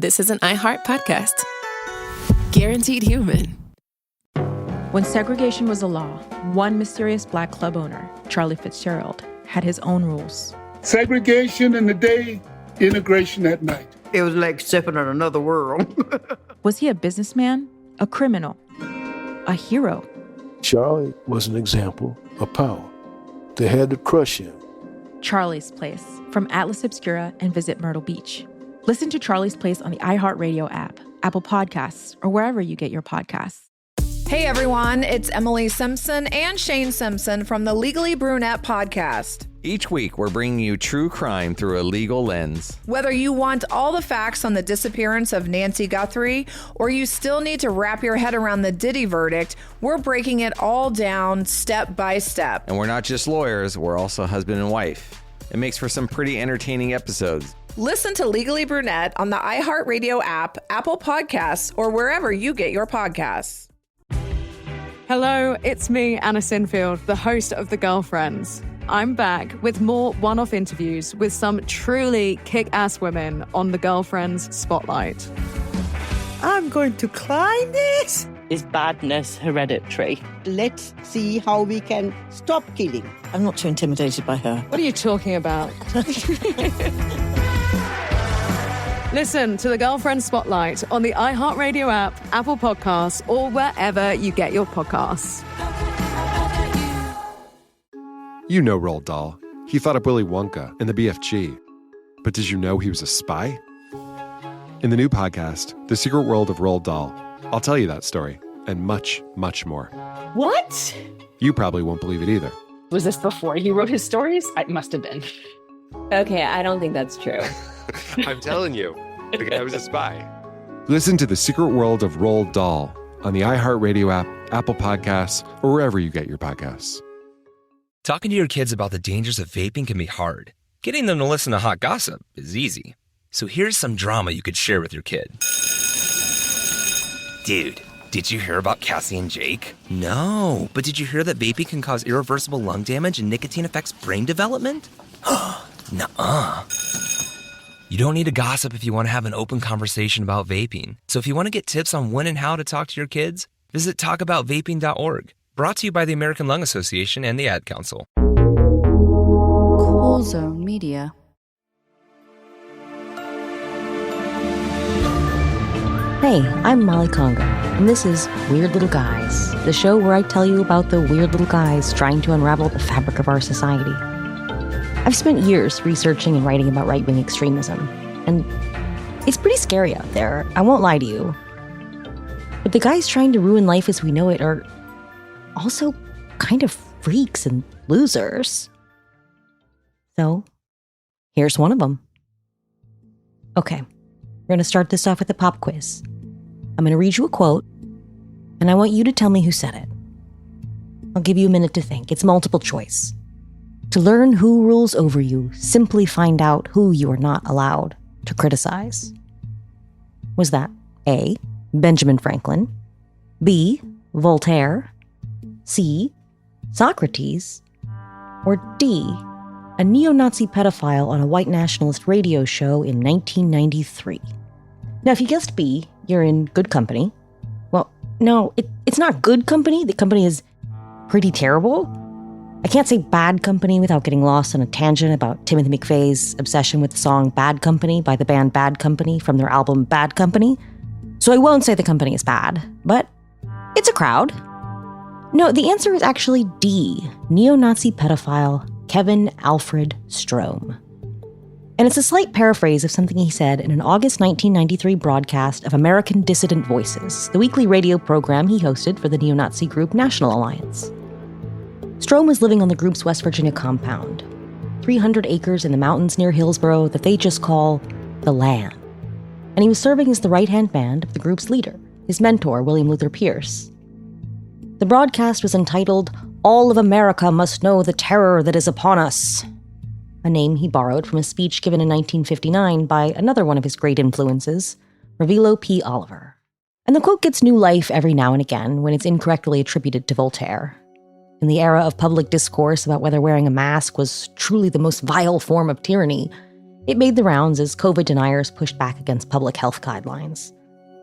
this is an iHeart podcast. Guaranteed human. When segregation was a law, one mysterious black club owner, Charlie Fitzgerald, had his own rules. Segregation in the day, integration at night. It was like stepping on another world. Was he a businessman, a criminal, a hero? Charlie was an example of power. They had to crush him. Charlie's Place, from Atlas Obscura and Visit Myrtle Beach. Listen to Charlie's Place on the iHeartRadio app, Apple Podcasts, or wherever you get your podcasts. Hey everyone, it's Emily Simpson and Shane Simpson from the Legally Brunette podcast. Each week, we're bringing you true crime through a legal lens. Whether you want all the facts on the disappearance of Nancy Guthrie, or you still need to wrap your head around the Diddy verdict, we're breaking it all down step by step. And we're not just lawyers, we're also husband and wife. It makes for some pretty entertaining episodes. Listen to Legally Brunette on the iHeartRadio app, Apple Podcasts, or wherever you get your podcasts. Hello, it's me, Anna Sinfield, the host of The Girlfriends. I'm back with more one-off interviews with some truly kick-ass women on The Girlfriends Spotlight. I'm going to climb this. Is badness hereditary? Let's see how we can stop killing. I'm not too intimidated by her. What are you talking about? Listen to The Girlfriend Spotlight on the iHeartRadio app, Apple Podcasts, or wherever you get your podcasts. You know Roald Dahl. He thought up Willy Wonka and the BFG. But did you know he was a spy? In the new podcast, The Secret World of Roald Dahl, I'll tell you that story and much, much more. What? You probably won't believe it either. Was this before he wrote his stories? It must have been. Okay, I don't think that's true. I'm telling you, the guy was a spy. Listen to The Secret World of Roald Dahl on the iHeartRadio app, Apple Podcasts, or wherever you get your podcasts. Talking to your kids about the dangers of vaping can be hard. Getting them to listen to hot gossip is easy. So here's some drama you could share with your kid. Dude, did you hear about Cassie and Jake? No, but did you hear that vaping can cause irreversible lung damage and nicotine affects brain development? Nuh-uh. You don't need to gossip if you want to have an open conversation about vaping. So if you want to get tips on when and how to talk to your kids, visit talkaboutvaping.org. Brought to you by the American Lung Association and the Ad Council. Cool Zone Media. Hey, I'm Molly Congo, and this is Weird Little Guys, the show where I tell you about the weird little guys trying to unravel the fabric of our society. I've spent years researching and writing about right-wing extremism, and it's pretty scary out there, I won't lie to you. But the guys trying to ruin life as we know it are also kind of freaks and losers. So, here's one of them. Okay, we're going to start this off with a pop quiz. I'm going to read you a quote, and I want you to tell me who said it. I'll give you a minute to think. It's multiple choice. To learn who rules over you, simply find out who you are not allowed to criticize. Was that A, Benjamin Franklin, B, Voltaire, C, Socrates, or D, a neo-Nazi pedophile on a white nationalist radio show in 1993? Now, if you guessed B, you're in good company. Well, no, it's not good company. The company is pretty terrible. I can't say bad company without getting lost on a tangent about Timothy McVeigh's obsession with the song Bad Company by the band Bad Company from their album Bad Company. So I won't say the company is bad, but it's a crowd. No, the answer is actually D, neo-Nazi pedophile Kevin Alfred Strom. And it's a slight paraphrase of something he said in an August 1993 broadcast of American Dissident Voices, the weekly radio program he hosted for the neo-Nazi group National Alliance. Strom was living on the group's West Virginia compound, 300 acres in the mountains near Hillsboro that they just call the land. And he was serving as the right-hand man of the group's leader, his mentor, William Luther Pierce. The broadcast was entitled, "All of America Must Know the Terror That Is Upon Us," a name he borrowed from a speech given in 1959 by another one of his great influences, Revillo P. Oliver. And the quote gets new life every now and again when it's incorrectly attributed to Voltaire. In the era of public discourse about whether wearing a mask was truly the most vile form of tyranny, It made the rounds as COVID deniers pushed back against public health guidelines.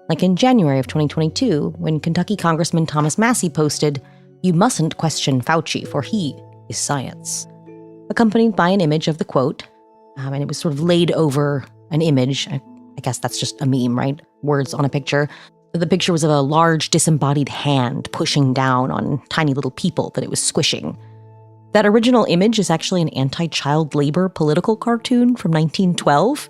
Like in January of 2022, when Kentucky Congressman Thomas Massie posted, "You mustn't question Fauci, for he is science," accompanied by an image of the quote, and it was sort of laid over an image. I guess that's just a meme, right? Words on a picture. The picture was of a large disembodied hand pushing down on tiny little people that it was squishing. That original image is actually an anti-child labor political cartoon from 1912.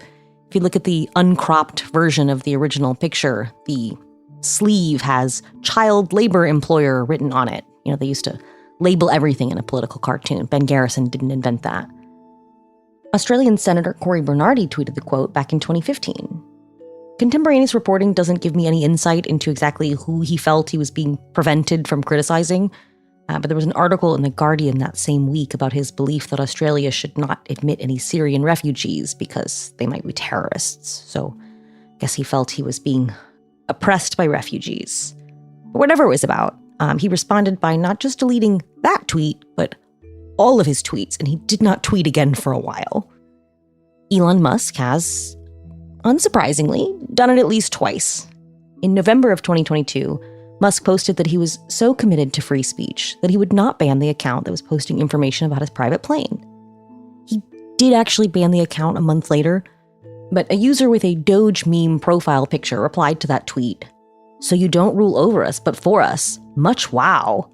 If you look at the uncropped version of the original picture, the sleeve has child labor employer written on it. You know, they used to label everything in a political cartoon. Ben Garrison didn't invent that. Australian Senator Cory Bernardi tweeted the quote back in 2015. Contemporaneous reporting doesn't give me any insight into exactly who he felt he was being prevented from criticizing, but there was an article in The Guardian that same week about his belief that Australia should not admit any Syrian refugees because they might be terrorists. So I guess he felt he was being oppressed by refugees. But whatever it was about, he responded by not just deleting that tweet, but all of his tweets, and he did not tweet again for a while. Elon Musk has, unsurprisingly, done it at least twice. In November of 2022, Musk posted that he was so committed to free speech that he would not ban the account that was posting information about his private plane. He did actually ban the account a month later, but a user with a Doge meme profile picture replied to that tweet, "So you don't rule over us, but for us. Much wow,"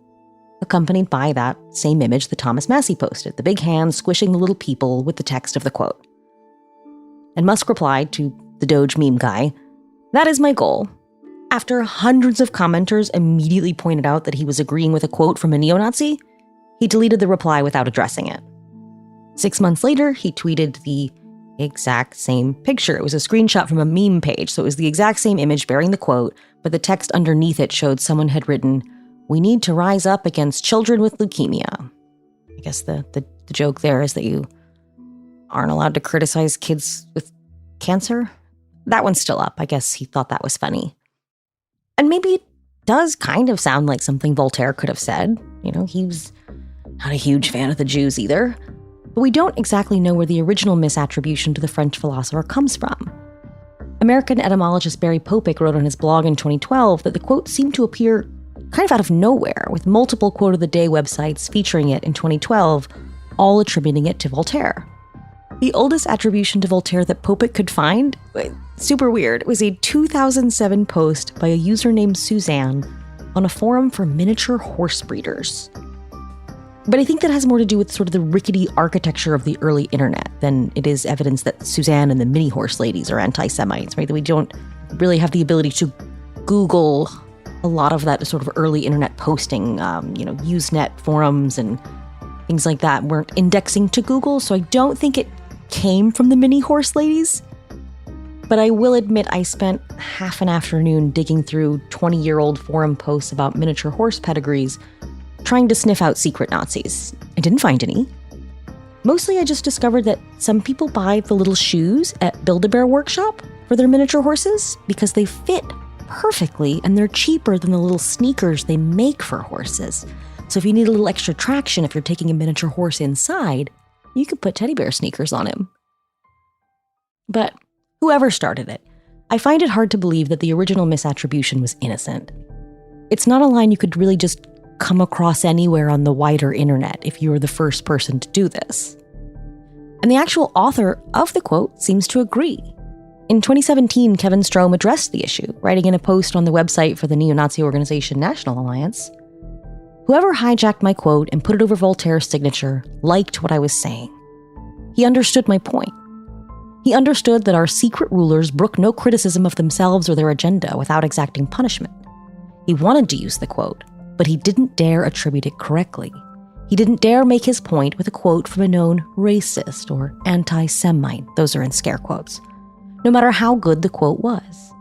accompanied by that same image that Thomas Massie posted, the big hand squishing the little people with the text of the quote. And Musk replied to the Doge meme guy, "That is my goal." After hundreds of commenters immediately pointed out that he was agreeing with a quote from a neo-Nazi, he deleted the reply without addressing it. 6 months later, he tweeted the exact same picture. It was a screenshot from a meme page, so it was the exact same image bearing the quote, but the text underneath it showed someone had written, "We need to rise up against children with leukemia." I guess the joke there is that you aren't allowed to criticize kids with cancer. That one's still up. I guess he thought that was funny. And maybe it does kind of sound like something Voltaire could have said. You know, he was not a huge fan of the Jews either. But we don't exactly know where the original misattribution to the French philosopher comes from. American etymologist Barry Popick wrote on his blog in 2012 that the quote seemed to appear kind of out of nowhere, with multiple quote of the day websites featuring it in 2012, all attributing it to Voltaire. The oldest attribution to Voltaire that Popick could find, super weird, was a 2007 post by a user named Suzanne on a forum for miniature horse breeders. But I think that has more to do with sort of the rickety architecture of the early internet than it is evidence that Suzanne and the mini horse ladies are anti-Semites, right? That we don't really have the ability to Google a lot of that sort of early internet posting, Usenet forums and things like that weren't indexing to Google, so I don't think it came from the mini horse ladies. But I will admit I spent half an afternoon digging through 20-year-old forum posts about miniature horse pedigrees, trying to sniff out secret Nazis. I didn't find any. Mostly I just discovered that some people buy the little shoes at Build-A-Bear Workshop for their miniature horses because they fit perfectly and they're cheaper than the little sneakers they make for horses. So if you need a little extra traction if you're taking a miniature horse inside, you could put teddy bear sneakers on him. But whoever started it, I find it hard to believe that the original misattribution was innocent. It's not a line you could really just come across anywhere on the wider internet if you were the first person to do this. And the actual author of the quote seems to agree. In 2017, Kevin Strom addressed the issue, writing in a post on the website for the neo-Nazi organization National Alliance, "Whoever hijacked my quote and put it over Voltaire's signature liked what I was saying. He understood my point. He understood that our secret rulers brook no criticism of themselves or their agenda without exacting punishment. He wanted to use the quote, but he didn't dare attribute it correctly. He didn't dare make his point with a quote from a known racist or anti-Semite, those are in scare quotes, no matter how good the quote was.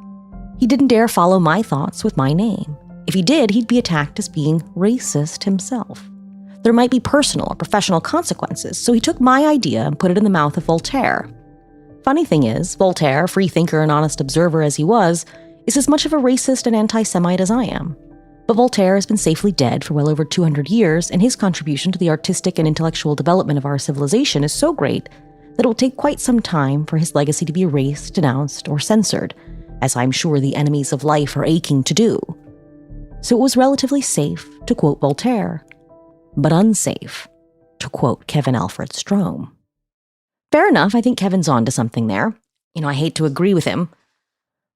He didn't dare follow my thoughts with my name. If he did, he'd be attacked as being racist himself. There might be personal or professional consequences, so he took my idea and put it in the mouth of Voltaire. Funny thing is, Voltaire, free thinker and honest observer as he was, is as much of a racist and anti-Semite as I am. But Voltaire has been safely dead for well over 200 years, and his contribution to the artistic and intellectual development of our civilization is so great that it will take quite some time for his legacy to be erased, denounced, or censored, as I'm sure the enemies of life are aching to do. So it was relatively safe, to quote Voltaire, but unsafe, to quote Kevin Alfred Strom. Fair enough, I think Kevin's onto something there. I hate to agree with him.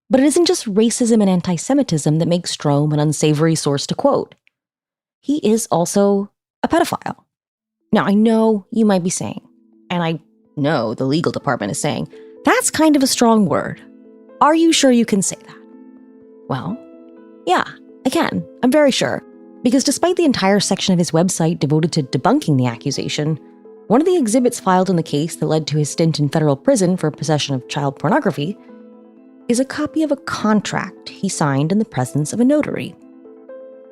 But it isn't just racism and anti-Semitism that makes Strom an unsavory source to quote. He is also a pedophile. Now, I know you might be saying, and I know the legal department is saying, that's kind of a strong word. Are you sure you can say that? Well, yeah, I can. I'm very sure. Because despite the entire section of his website devoted to debunking the accusation, one of the exhibits filed in the case that led to his stint in federal prison for possession of child pornography is a copy of a contract he signed in the presence of a notary.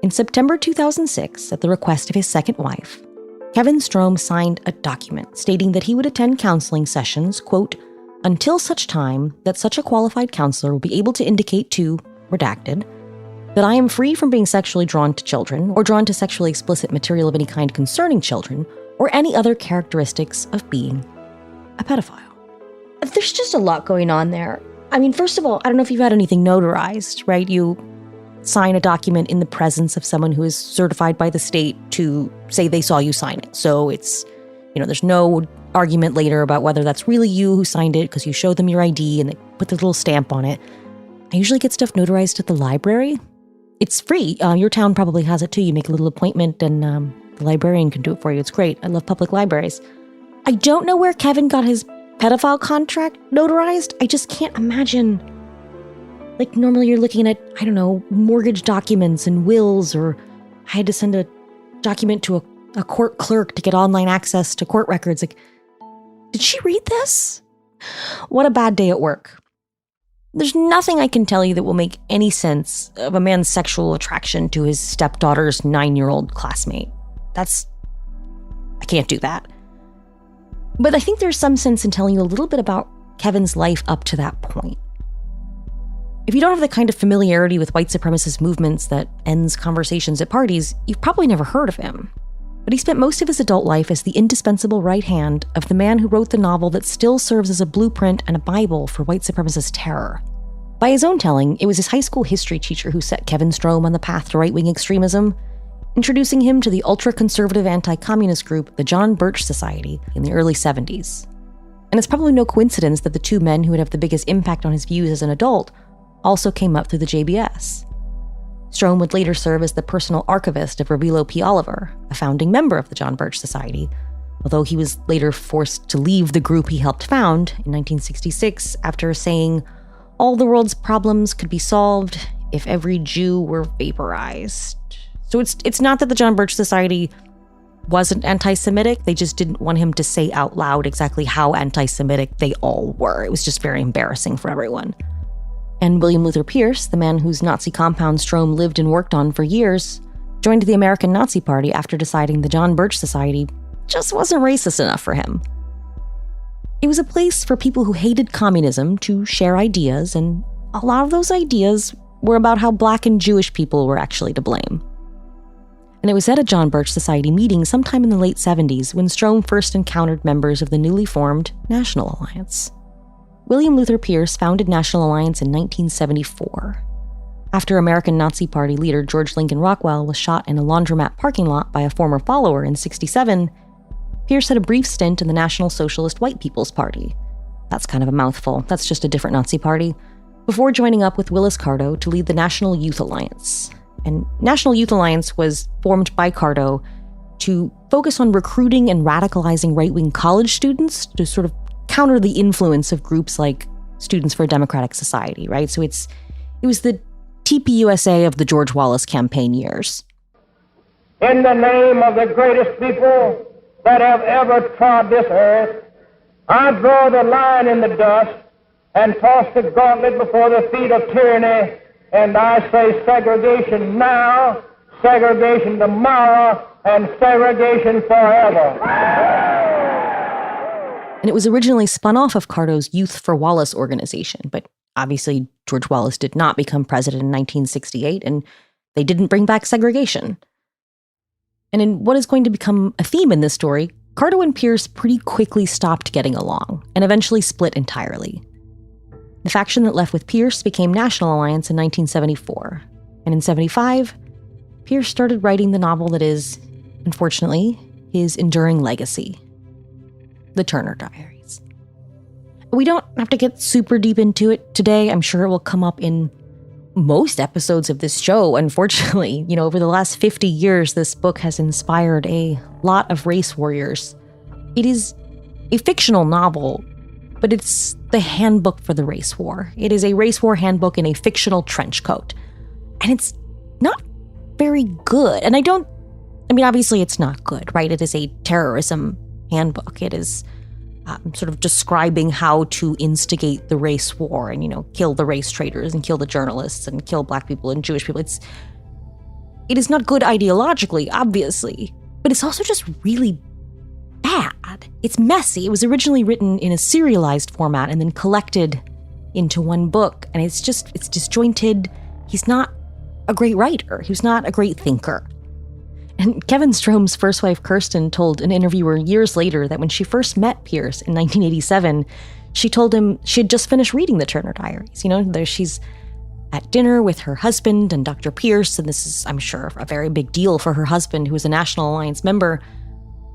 In September 2006, at the request of his second wife, Kevin Strom signed a document stating that he would attend counseling sessions, quote, until such time that such a qualified counselor will be able to indicate to, redacted, that I am free from being sexually drawn to children or drawn to sexually explicit material of any kind concerning children or any other characteristics of being a pedophile. There's just a lot going on there. I mean, first of all, I don't know if you've had anything notarized, right? You sign a document in the presence of someone who is certified by the state to say they saw you sign it. So it's, there's no argument later about whether that's really you who signed it because you showed them your ID and they put the little stamp on it. I usually get stuff notarized at the library. It's free. Your town probably has it too. You make a little appointment and the librarian can do it for you. It's great. I love public libraries. I don't know where Kevin got his pedophile contract notarized. I just can't imagine. Like normally you're looking at, mortgage documents and wills, or I had to send a document to a court clerk to get online access to court records. Like, did she read this? What a bad day at work. There's nothing I can tell you that will make any sense of a man's sexual attraction to his stepdaughter's 9-year-old classmate. I can't do that. But I think there's some sense in telling you a little bit about Kevin's life up to that point. If you don't have the kind of familiarity with white supremacist movements that ends conversations at parties, you've probably never heard of him. But he spent most of his adult life as the indispensable right hand of the man who wrote the novel that still serves as a blueprint and a Bible for white supremacist terror. By his own telling, it was his high school history teacher who set Kevin Strom on the path to right-wing extremism, introducing him to the ultra-conservative anti-communist group, the John Birch Society, in the early 70s. And it's probably no coincidence that the two men who would have the biggest impact on his views as an adult also came up through the JBS. Strom would later serve as the personal archivist of Revilo P. Oliver, a founding member of the John Birch Society, although he was later forced to leave the group he helped found in 1966 after saying all the world's problems could be solved if every Jew were vaporized. So it's not that the John Birch Society wasn't anti-Semitic, they just didn't want him to say out loud exactly how anti-Semitic they all were. It was just very embarrassing for everyone. And William Luther Pierce, the man whose Nazi compound Strom lived and worked on for years, joined the American Nazi Party after deciding the John Birch Society just wasn't racist enough for him. It was a place for people who hated communism to share ideas, and a lot of those ideas were about how Black and Jewish people were actually to blame. And it was at a John Birch Society meeting sometime in the late 70s when Strom first encountered members of the newly formed National Alliance. William Luther Pierce founded National Alliance in 1974. After American Nazi Party leader George Lincoln Rockwell was shot in a laundromat parking lot by a former follower in 1967, Pierce had a brief stint in the National Socialist White People's Party. That's kind of a mouthful. That's just a different Nazi party. Before joining up with Willis Carto to lead the National Youth Alliance. And National Youth Alliance was formed by Carto to focus on recruiting and radicalizing right-wing college students to sort of counter the influence of groups like Students for a Democratic Society, right? So it was the TPUSA of the George Wallace campaign years. In the name of the greatest people that have ever trod this earth, I draw the line in the dust and toss the gauntlet before the feet of tyranny, and I say segregation now, segregation tomorrow, and segregation forever. And it was originally spun off of Carto's Youth for Wallace organization, but obviously George Wallace did not become president in 1968, and they didn't bring back segregation. And in what is going to become a theme in this story, Cardo and Pierce pretty quickly stopped getting along and eventually split entirely. The faction that left with Pierce became National Alliance in 1974. And in 75, Pierce started writing the novel that is, unfortunately, his enduring legacy, The Turner Diaries. We don't have to get super deep into it today. I'm sure it will come up in most episodes of this show, unfortunately. Over the last 50 years, this book has inspired a lot of race warriors. It is a fictional novel, but it's the handbook for the race war. It is a race war handbook in a fictional trench coat. And it's not very good. And obviously it's not good, right? It is a terrorism handbook. It is sort of describing how to instigate the race war and, kill the race traitors and kill the journalists and kill Black people and Jewish people. It is not good ideologically, obviously, but it's also just really bad. It's messy. It was originally written in a serialized format and then collected into one book. And it's disjointed. He's not a great writer. He was not a great thinker. And Kevin Strom's first wife, Kirsten, told an interviewer years later that when she first met Pierce in 1987, she told him she had just finished reading the Turner Diaries. There she's at dinner with her husband and Dr. Pierce, and this is, I'm sure, a very big deal for her husband, who is a National Alliance member.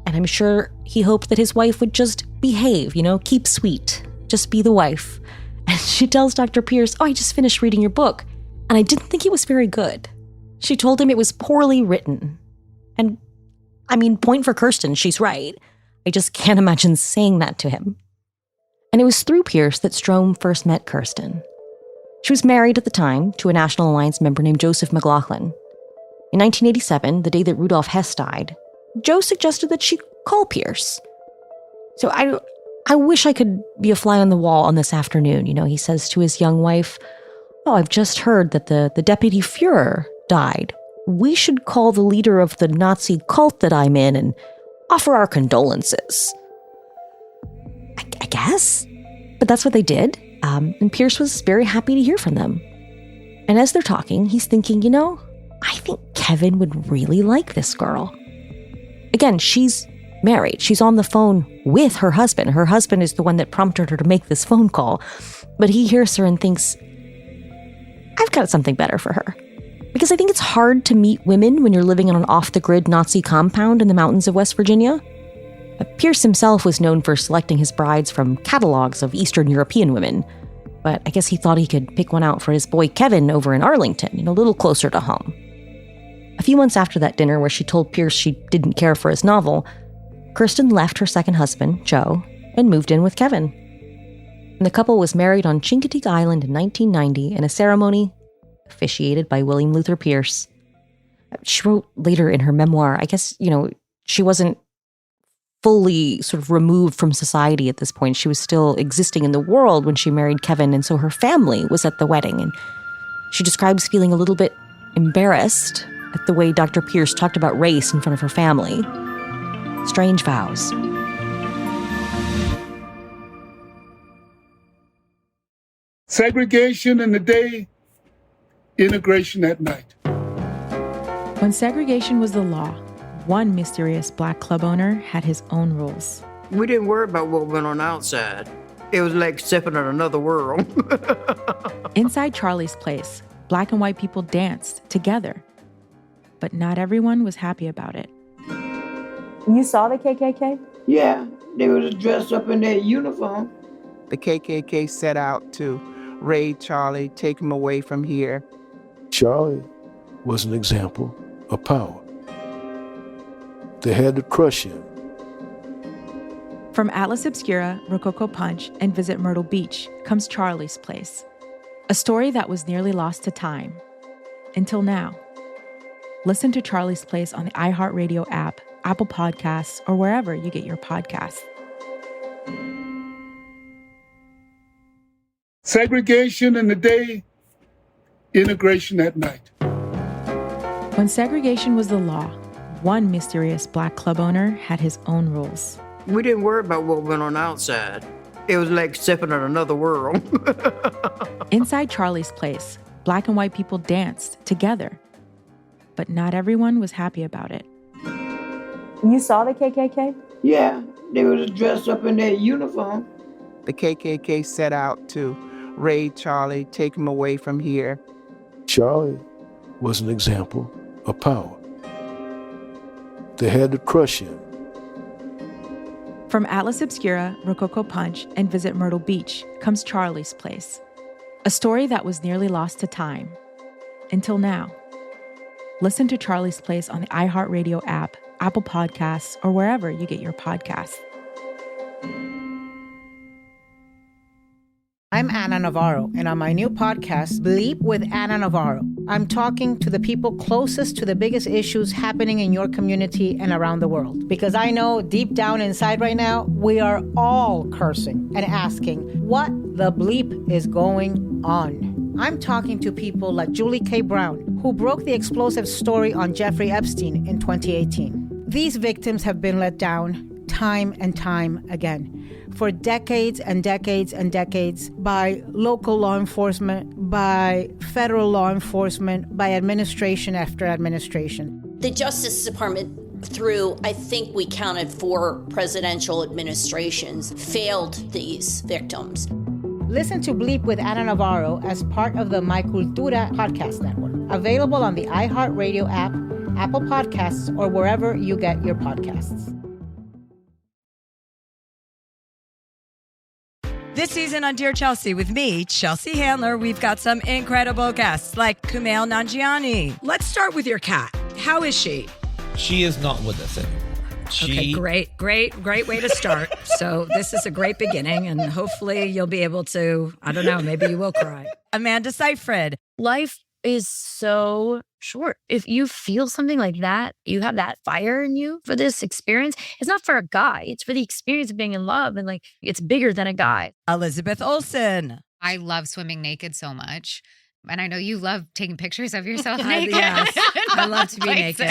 And I'm sure he hoped that his wife would just behave, keep sweet, just be the wife. And she tells Dr. Pierce, I just finished reading your book, and I didn't think it was very good. She told him it was poorly written. And, point for Kirsten, she's right. I just can't imagine saying that to him. And it was through Pierce that Strom first met Kirsten. She was married at the time to a National Alliance member named Joseph McLaughlin. In 1987, the day that Rudolph Hess died, Joe suggested that she call Pierce. So I wish I could be a fly on the wall on this afternoon. He says to his young wife, I've just heard that the deputy Führer died. We should call the leader of the Nazi cult that I'm in and offer our condolences. I guess. But that's what they did. And Pierce was very happy to hear from them. And as they're talking, he's thinking, I think Kevin would really like this girl. Again, she's married. She's on the phone with her husband. Her husband is the one that prompted her to make this phone call. But he hears her and thinks, I've got something better for her. Because I think it's hard to meet women when you're living in an off-the-grid Nazi compound in the mountains of West Virginia. Pierce himself was known for selecting his brides from catalogs of Eastern European women, but I guess he thought he could pick one out for his boy Kevin over in Arlington, a little closer to home. A few months after that dinner where she told Pierce she didn't care for his novel, Kirsten left her second husband, Joe, and moved in with Kevin. And the couple was married on Chincoteague Island in 1990 in a ceremony officiated by William Luther Pierce. She wrote later in her memoir, I guess, she wasn't fully sort of removed from society at this point. She was still existing in the world when she married Kevin, and so her family was at the wedding. And she describes feeling a little bit embarrassed at the way Dr. Pierce talked about race in front of her family. Strange vows. Segregation in the day, integration at night. When segregation was the law, one mysterious Black club owner had his own rules. We didn't worry about what went on outside. It was like stepping in another world. Inside Charlie's place, Black and white people danced together. But not everyone was happy about it. You saw the KKK? Yeah, they was dressed up in their uniform. The KKK set out to raid Charlie, take him away from here. Charlie was an example of power. They had to crush him. From Atlas Obscura, Rococo Punch, and Visit Myrtle Beach comes Charlie's Place, a story that was nearly lost to time. Until now. Listen to Charlie's Place on the iHeartRadio app, Apple Podcasts, or wherever you get your podcasts. Segregation in the day, integration at night. When segregation was the law, one mysterious Black club owner had his own rules. We didn't worry about what went on outside. It was like stepping in another world. Inside Charlie's Place, Black and white people danced together. But not everyone was happy about it. You saw the KKK? Yeah, they was dressed up in their uniform. The KKK set out to raid Charlie, take him away from here. Charlie was an example of power. They had to crush him. From Atlas Obscura, Rococo Punch, and Visit Myrtle Beach comes Charlie's Place. A story that was nearly lost to time. Until now. Listen to Charlie's Place on the iHeartRadio app, Apple Podcasts, or wherever you get your podcasts. I'm Anna Navarro, and on my new podcast, Bleep with Anna Navarro, I'm talking to the people closest to the biggest issues happening in your community and around the world. Because I know deep down inside right now, we are all cursing and asking, what the bleep is going on? I'm talking to people like Julie K. Brown, who broke the explosive story on Jeffrey Epstein in 2018. These victims have been let down time and time again. For decades and decades and decades, by local law enforcement, by federal law enforcement, by administration after administration. The Justice Department, through, I think we counted 4 presidential administrations, failed these victims. Listen to Bleep with Anna Navarro as part of the My Cultura podcast network. Available on the iHeartRadio app, Apple Podcasts, or wherever you get your podcasts. This season on Dear Chelsea with me, Chelsea Handler, we've got some incredible guests like Kumail Nanjiani. Let's start with your cat. How is she? She is not with us anymore. Okay, great way to start. So this is a great beginning, and hopefully you'll be able to, I don't know, maybe you will cry. Amanda Seyfried. Life is so short. If you feel something like that, you have that fire in you for this experience, it's not for a guy. It's for the experience of being in love, and like it's bigger than a guy. Elizabeth Olsen. I love swimming naked so much. And I know you love taking pictures of yourself naked. Yes, I love to be naked.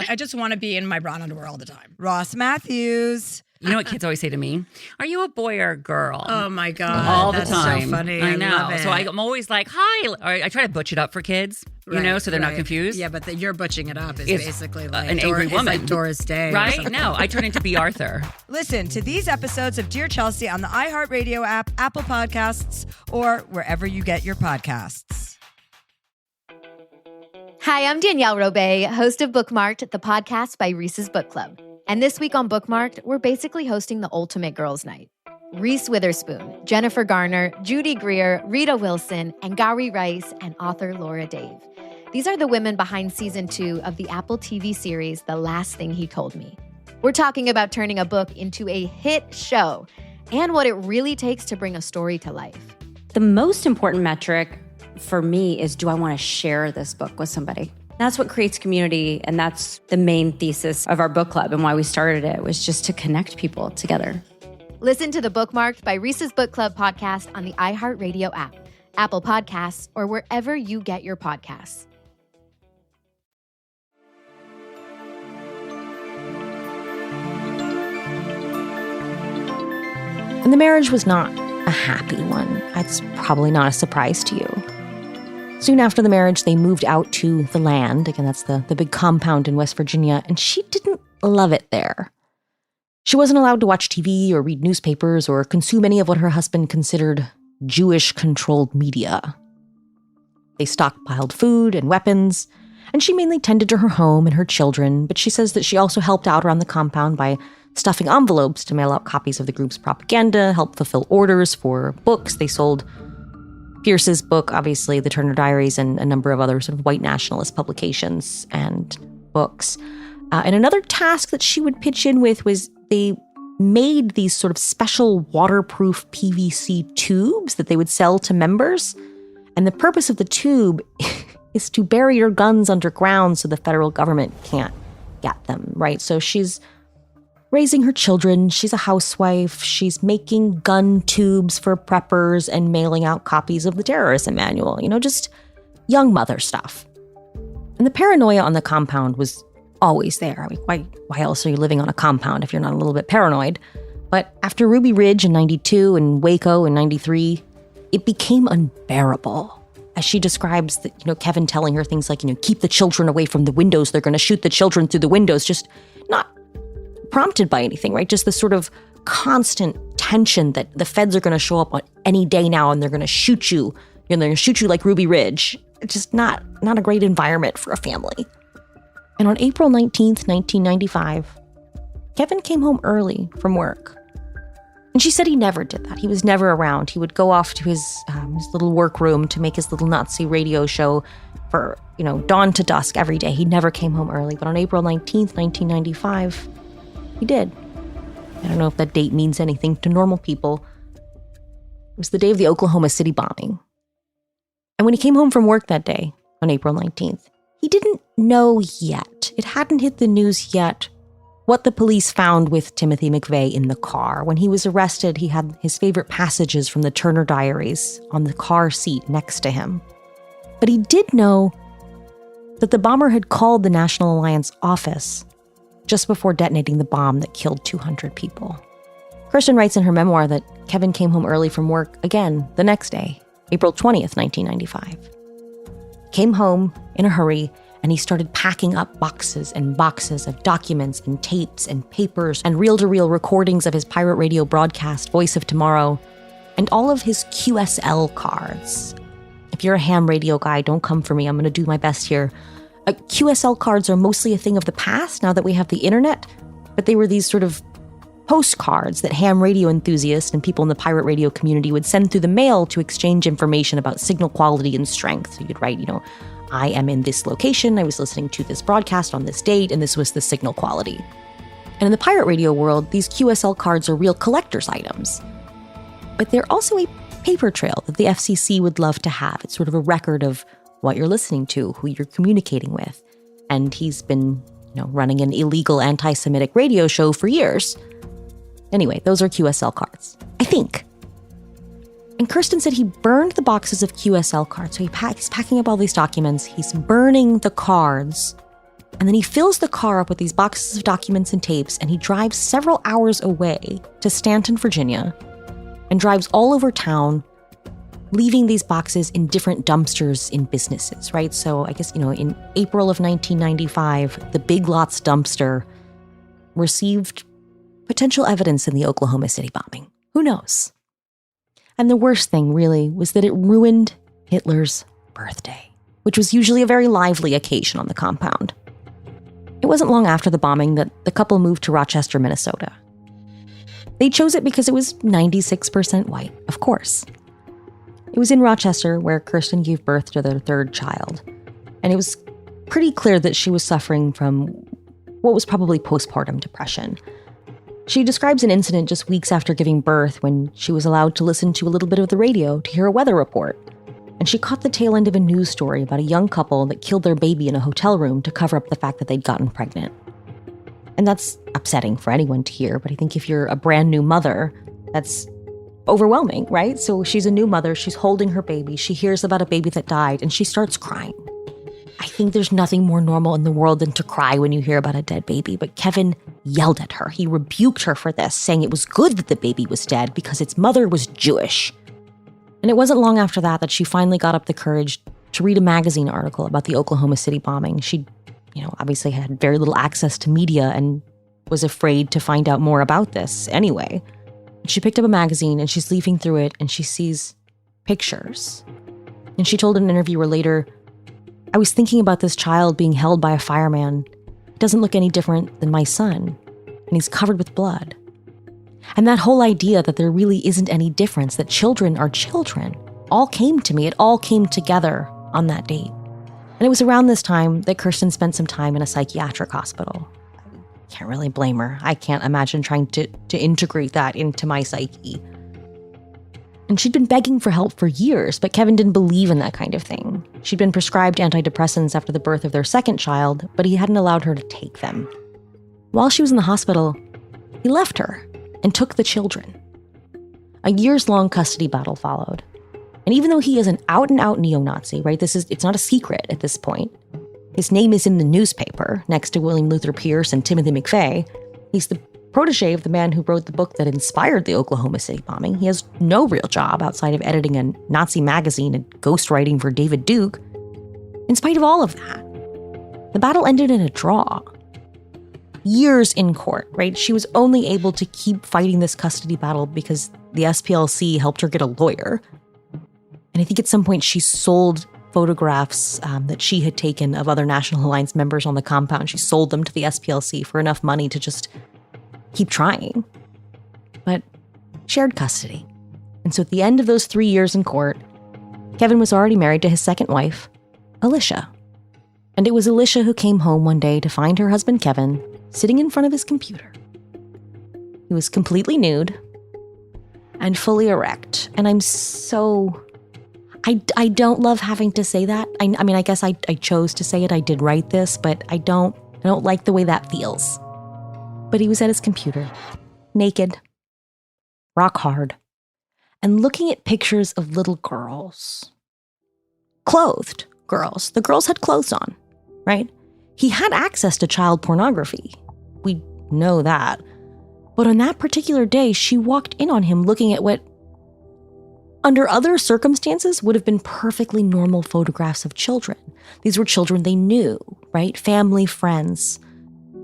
I just want to be in my bra and underwear all the time. Ross Matthews. You know what kids always say to me? Are you a boy or a girl? Oh my God. All the That's time. So funny. I know. Love it. So I'm always like, hi. Or I try to butch it up for kids, you know, so they're not confused. Yeah, but you're butching it up is It's basically like an angry woman. It's like Doris Day. Right? No, I turn into B. Arthur. Listen to these episodes of Dear Chelsea on the iHeartRadio app, Apple Podcasts, or wherever you get your podcasts. Hi, I'm Danielle Robay, host of Bookmarked, the podcast by Reese's Book Club. And this week on Bookmarked, we're basically hosting the ultimate girls' night. Reese Witherspoon, Jennifer Garner, Judy Greer, Rita Wilson, and Gary Rice, and author Laura Dave. These are the women behind season 2 of the Apple TV series, The Last Thing He Told Me. We're talking about turning a book into a hit show and what it really takes to bring a story to life. The most important metric for me is, do I want to share this book with somebody? That's what creates community, and that's the main thesis of our book club and why we started it, was just to connect people together. Listen to the Bookmarked by Reese's Book Club podcast on the iHeartRadio app, Apple Podcasts, or wherever you get your podcasts. And the marriage was not a happy one. That's probably not a surprise to you. Soon after the marriage, they moved out to the land. Again, that's the big compound in West Virginia, and she didn't love it there. She wasn't allowed to watch TV or read newspapers or consume any of what her husband considered Jewish-controlled media. They stockpiled food and weapons, and she mainly tended to her home and her children, but she says that she also helped out around the compound by stuffing envelopes to mail out copies of the group's propaganda, help fulfill orders for books. They sold Pierce's book, obviously, the Turner Diaries, and a number of other sort of white nationalist publications and books. And another task that she would pitch in with was they made these sort of special waterproof PVC tubes that they would sell to members. And the purpose of the tube is to bury your guns underground so the federal government can't get them, right? So she's raising her children, she's a housewife, she's making gun tubes for preppers and mailing out copies of the terrorism manual, you know, just young mother stuff. And the paranoia on the compound was always there. I mean, why else are you living on a compound if you're not a little bit paranoid? But after Ruby Ridge in 92 and Waco in 93, it became unbearable. As she describes, that, you know, Kevin telling her things like, you know, keep the children away from the windows, they're going to shoot the children through the windows, just not prompted by anything, right? Just this sort of constant tension that the feds are going to show up on any day now and they're going to shoot you. They're going to shoot you like Ruby Ridge. It's just not a great environment for a family. And on April 19th, 1995, Kevin came home early from work. And she said he never did that. He was never around. He would go off to his little workroom to make his little Nazi radio show for, dawn to dusk every day. He never came home early. But on April 19th, 1995, he did. I don't know if that date means anything to normal people. It was the day of the Oklahoma City bombing. And when he came home from work that day, on April 19th, he didn't know yet. It hadn't hit the news yet what the police found with Timothy McVeigh in the car. When he was arrested, he had his favorite passages from the Turner Diaries on the car seat next to him. But he did know that the bomber had called the National Alliance office just before detonating the bomb that killed 200 people. Kirsten writes in her memoir that Kevin came home early from work again the next day, April 20th, 1995. Came home in a hurry, and he started packing up boxes and boxes of documents and tapes and papers and reel-to-reel recordings of his pirate radio broadcast, Voice of Tomorrow, and all of his QSL cards. If you're a ham radio guy, don't come for me. I'm going to do my best here. QSL cards are mostly a thing of the past now that we have the internet, but they were these sort of postcards that ham radio enthusiasts and people in the pirate radio community would send through the mail to exchange information about signal quality and strength. So you'd write, I am in this location, I was listening to this broadcast on this date, and this was the signal quality. And in the pirate radio world, these QSL cards are real collector's items. But they're also a paper trail that the FCC would love to have. It's sort of a record of what you're listening to, who you're communicating with. And he's been, running an illegal anti-Semitic radio show for years. Anyway, those are QSL cards, I think. And Kirsten said he burned the boxes of QSL cards. So he's packing up all these documents, he's burning the cards, and then he fills the car up with these boxes of documents and tapes, and he drives several hours away to Stanton, Virginia, and drives all over town, leaving these boxes in different dumpsters in businesses, right? So I guess, in April of 1995, the Big Lots dumpster received potential evidence in the Oklahoma City bombing. Who knows? And the worst thing, really, was that it ruined Hitler's birthday, which was usually a very lively occasion on the compound. It wasn't long after the bombing that the couple moved to Rochester, Minnesota. They chose it because it was 96% white, of course. It was in Rochester where Kirsten gave birth to their third child, and it was pretty clear that she was suffering from what was probably postpartum depression. She describes an incident just weeks after giving birth when she was allowed to listen to a little bit of the radio to hear a weather report. And she caught the tail end of a news story about a young couple that killed their baby in a hotel room to cover up the fact that they'd gotten pregnant. And that's upsetting for anyone to hear, but I think if you're a brand new mother, that's overwhelming, right? So she's a new mother, she's holding her baby, she hears about a baby that died, and she starts crying. I think there's nothing more normal in the world than to cry when you hear about a dead baby, but Kevin yelled at her. He rebuked her for this, saying it was good that the baby was dead because its mother was Jewish. And it wasn't long after that she finally got up the courage to read a magazine article about the Oklahoma City bombing. She, obviously had very little access to media and was afraid to find out more about this anyway. She picked up a magazine and she's leafing through it and she sees pictures. And she told an interviewer later, I was thinking about this child being held by a fireman. It doesn't look any different than my son, and he's covered with blood. And that whole idea that there really isn't any difference, that children are children, all came to me. It all came together on that date. And it was around this time that Kirsten spent some time in a psychiatric hospital. Can't really blame her. I can't imagine trying to integrate that into my psyche. And she'd been begging for help for years, but Kevin didn't believe in that kind of thing. She'd been prescribed antidepressants after the birth of their second child, but he hadn't allowed her to take them. While she was in the hospital, he left her and took the children. A years-long custody battle followed. And even though he is an out-and-out neo-Nazi, right, it's not a secret at this point. His name is in the newspaper next to William Luther Pierce and Timothy McVeigh. He's the protege of the man who wrote the book that inspired the Oklahoma City bombing. He has no real job outside of editing a Nazi magazine and ghostwriting for David Duke. In spite of all of that, the battle ended in a draw. years in court, right? She was only able to keep fighting this custody battle because the SPLC helped her get a lawyer. And I think at some point she sold photographs that she had taken of other National Alliance members on the compound. She sold them to the SPLC for enough money to just keep trying. But shared custody. And so at the end of those 3 years in court, Kevin was already married to his second wife, Alicia. And it was Alicia who came home one day to find her husband Kevin sitting in front of his computer. He was completely nude and fully erect. And I'm so... I don't love having to say that. I mean, I guess I chose to say it. I did write this, but I don't like the way that feels. But he was at his computer, naked, rock hard, and looking at pictures of little girls. Clothed girls. The girls had clothes on, right? He had access to child pornography. We know that. But on that particular day, she walked in on him looking at what, under other circumstances, would have been perfectly normal photographs of children. These were children they knew, right? Family, friends,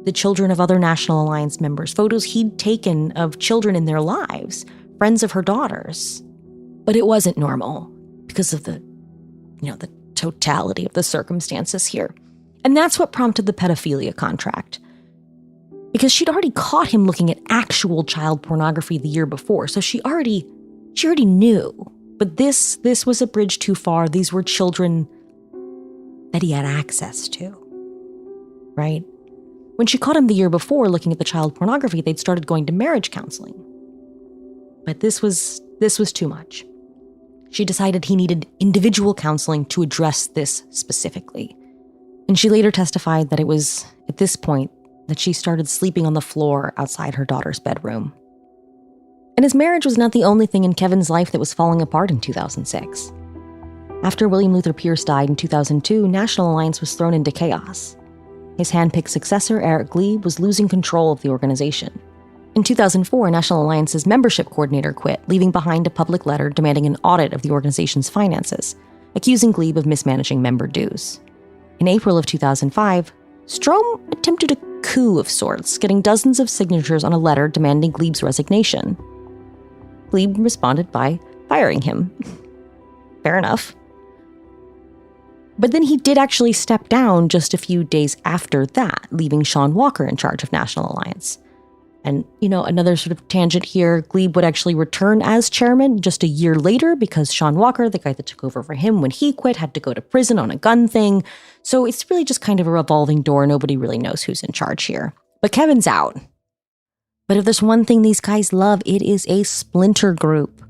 the children of other National Alliance members, photos he'd taken of children in their lives, friends of her daughters. But it wasn't normal because of the totality of the circumstances here. And that's what prompted the pedophilia contract. Because she'd already caught him looking at actual child pornography the year before, so she already knew. But this was a bridge too far. These were children that he had access to, right? When she caught him the year before looking at the child pornography, they'd started going to marriage counseling. But this was too much. She decided he needed individual counseling to address this specifically. And she later testified that it was at this point that she started sleeping on the floor outside her daughter's bedroom. And his marriage was not the only thing in Kevin's life that was falling apart in 2006. After William Luther Pierce died in 2002, National Alliance was thrown into chaos. His handpicked successor, Eric Glebe, was losing control of the organization. In 2004, National Alliance's membership coordinator quit, leaving behind a public letter demanding an audit of the organization's finances, accusing Glebe of mismanaging member dues. In April of 2005, Strom attempted a coup of sorts, getting dozens of signatures on a letter demanding Glebe's resignation. Glebe responded by firing him. Fair enough. But then he did actually step down just a few days after that, leaving Sean Walker in charge of National Alliance. And, another sort of tangent here, Glebe would actually return as chairman just a year later because Sean Walker, the guy that took over for him when he quit, had to go to prison on a gun thing. So it's really just kind of a revolving door. Nobody really knows who's in charge here. But Kevin's out. But if there's one thing these guys love, it is a splinter group.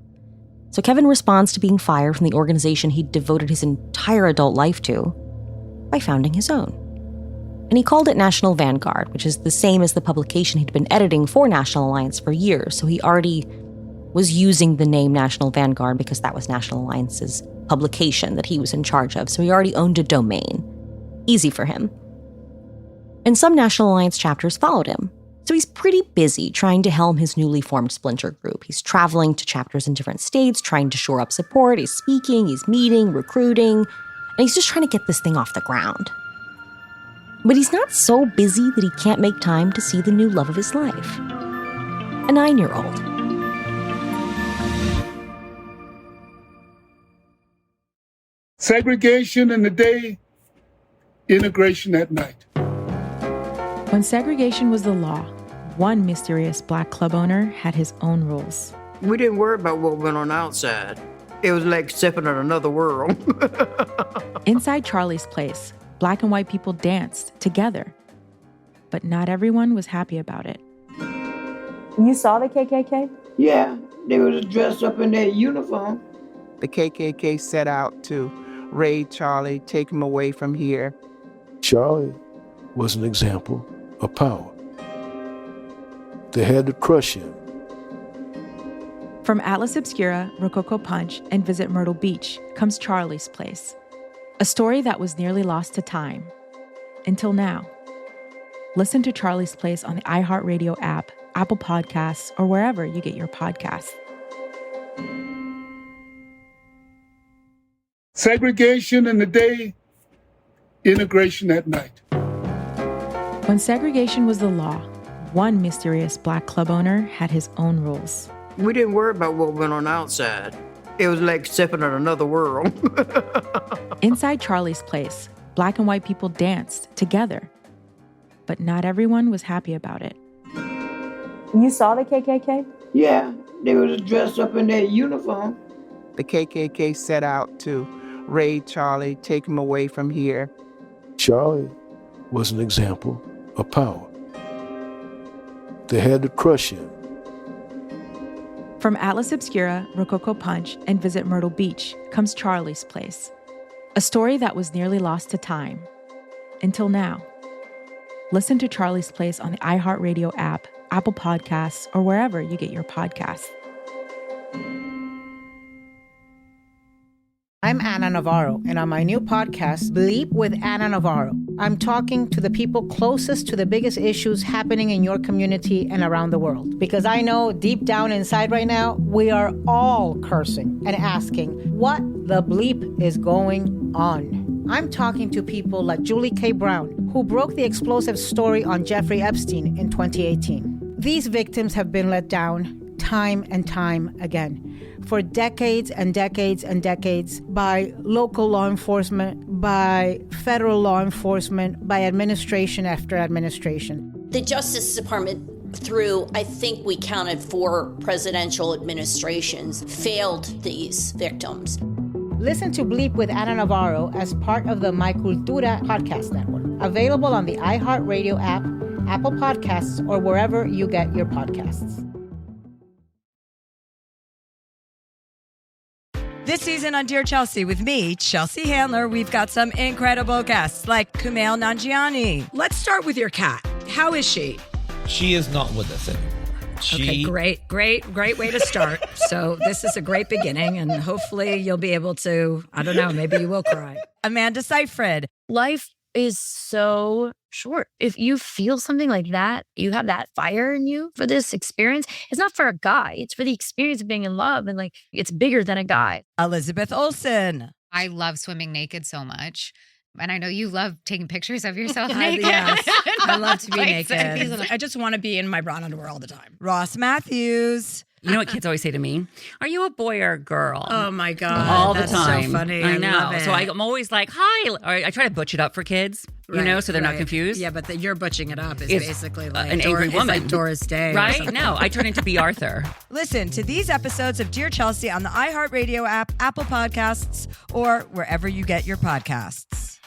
So Kevin responds to being fired from the organization he'd devoted his entire adult life to by founding his own. And he called it National Vanguard, which is the same as the publication he'd been editing for National Alliance for years. So he already was using the name National Vanguard because that was National Alliance's publication that he was in charge of. So he already owned a domain. Easy for him. And some National Alliance chapters followed him. So he's pretty busy trying to helm his newly formed splinter group. He's traveling to chapters in different states, trying to shore up support. He's speaking, he's meeting, recruiting, and he's just trying to get this thing off the ground. But he's not so busy that he can't make time to see the new love of his life. A 9-year-old. Segregation in the day, integration at night. When segregation was the law, one mysterious black club owner had his own rules. We didn't worry about what went on outside. It was like stepping in another world. Inside Charlie's place, black and white people danced together. But not everyone was happy about it. You saw the KKK? Yeah, they was dressed up in their uniform. The KKK set out to raid Charlie, take him away from here. Charlie was an example of power. They had to crush him. From Atlas Obscura, Rococo Punch, and Visit Myrtle Beach comes Charlie's Place. A story that was nearly lost to time. Until now. Listen to Charlie's Place on the iHeartRadio app, Apple Podcasts, or wherever you get your podcasts. Segregation in the day, integration at night. When segregation was the law, one mysterious black club owner had his own rules. We didn't worry about what went on outside. It was like stepping in another world. Inside Charlie's place, black and white people danced together. But not everyone was happy about it. You saw the KKK? Yeah, they was dressed up in their uniform. The KKK set out to raid Charlie, take him away from here. Charlie was an example of power. They had to crush him. From Atlas Obscura, Rococo Punch, and Visit Myrtle Beach comes Charlie's Place, a story that was nearly lost to time. Until now. Listen to Charlie's Place on the iHeartRadio app, Apple Podcasts, or wherever you get your podcasts. I'm Anna Navarro, and on my new podcast, Bleep with Anna Navarro, I'm talking to the people closest to the biggest issues happening in your community and around the world. Because I know deep down inside right now, we are all cursing and asking what the bleep is going on. I'm talking to people like Julie K. Brown, who broke the explosive story on Jeffrey Epstein in 2018. These victims have been let down time and time again. For decades and decades and decades by local law enforcement, by federal law enforcement, by administration after administration. The Justice Department, through, I think we counted 4 presidential administrations, failed these victims. Listen to Bleep with Anna Navarro as part of the My Cultura podcast network. Available on the iHeartRadio app, Apple Podcasts, or wherever you get your podcasts. This season on Dear Chelsea with me, Chelsea Handler, we've got some incredible guests like Kumail Nanjiani. Let's start with your cat. How is she? She is not with us anymore. Okay, great way to start. So this is a great beginning, and hopefully you'll be able to, I don't know, maybe you will cry. Amanda Seyfried. Life is so short. If you feel something like that, you have that fire in you for this experience. It's not for a guy. It's for the experience of being in love. And like, it's bigger than a guy. Elizabeth Olsen. I love swimming naked so much. And I know you love taking pictures of yourself naked. Yes, I love to be naked. I just want to be in my bra and underwear all the time. Ross Matthews. You know what kids always say to me? Are you a boy or a girl? Oh my God. All that's the time. So funny. I know. Love it. So I'm always like, hi. Or I try to butch it up for kids, so they're not confused. Yeah, but you're butching it up is It's basically like an angry woman. It's like Doris Day. Right? No, I turn into B. Arthur. Listen to these episodes of Dear Chelsea on the iHeartRadio app, Apple Podcasts, or wherever you get your podcasts.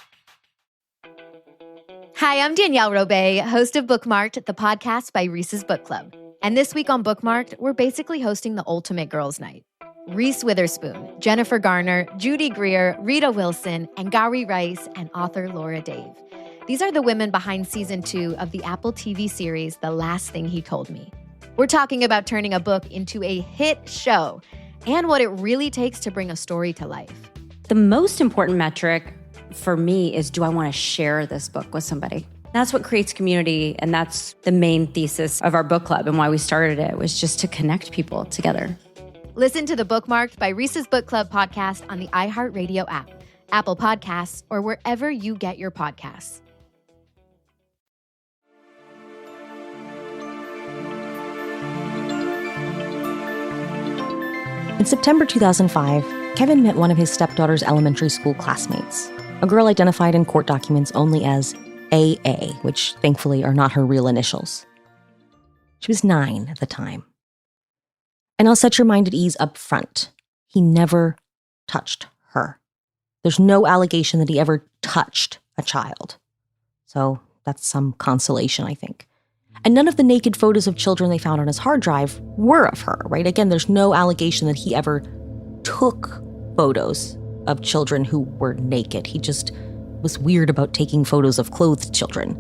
Hi, I'm Danielle Robay, host of Bookmarked, the podcast by Reese's Book Club. And this week on Bookmarked, we're basically hosting the ultimate girls' night. Reese Witherspoon, Jennifer Garner, Judy Greer, Rita Wilson, and Gary Rice, and author Laura Dave. These are the women behind season 2 of the Apple TV series, The Last Thing He Told Me. We're talking about turning a book into a hit show and what it really takes to bring a story to life. The most important metric for me is, do I want to share this book with somebody? That's what creates community, and that's the main thesis of our book club and why we started it, was just to connect people together. Listen to the Bookmarked by Reese's Book Club podcast on the iHeartRadio app, Apple Podcasts, or wherever you get your podcasts. In September 2005, Kevin met one of his stepdaughter's elementary school classmates, a girl identified in court documents only as AA, which thankfully are not her real initials. She was 9 at the time. And I'll set your mind at ease up front. He never touched her. There's no allegation that he ever touched a child. So that's some consolation, I think. And none of the naked photos of children they found on his hard drive were of her, right? Again, there's no allegation that he ever took photos of children who were naked. He just was weird about taking photos of clothed children.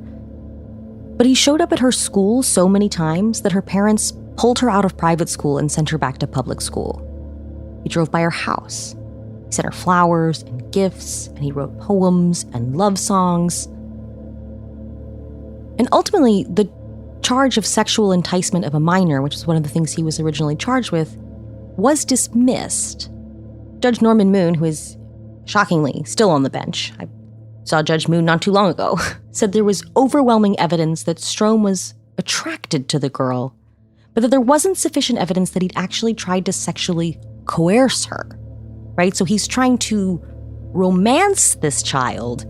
But he showed up at her school so many times that her parents pulled her out of private school and sent her back to public school. He drove by her house. He sent her flowers and gifts, and he wrote poems and love songs. And ultimately, the charge of sexual enticement of a minor, which is one of the things he was originally charged with, was dismissed. Judge Norman Moon, who is shockingly still on the bench, saw Judge Moon not too long ago, said there was overwhelming evidence that Strom was attracted to the girl, but that there wasn't sufficient evidence that he'd actually tried to sexually coerce her, right? So he's trying to romance this child,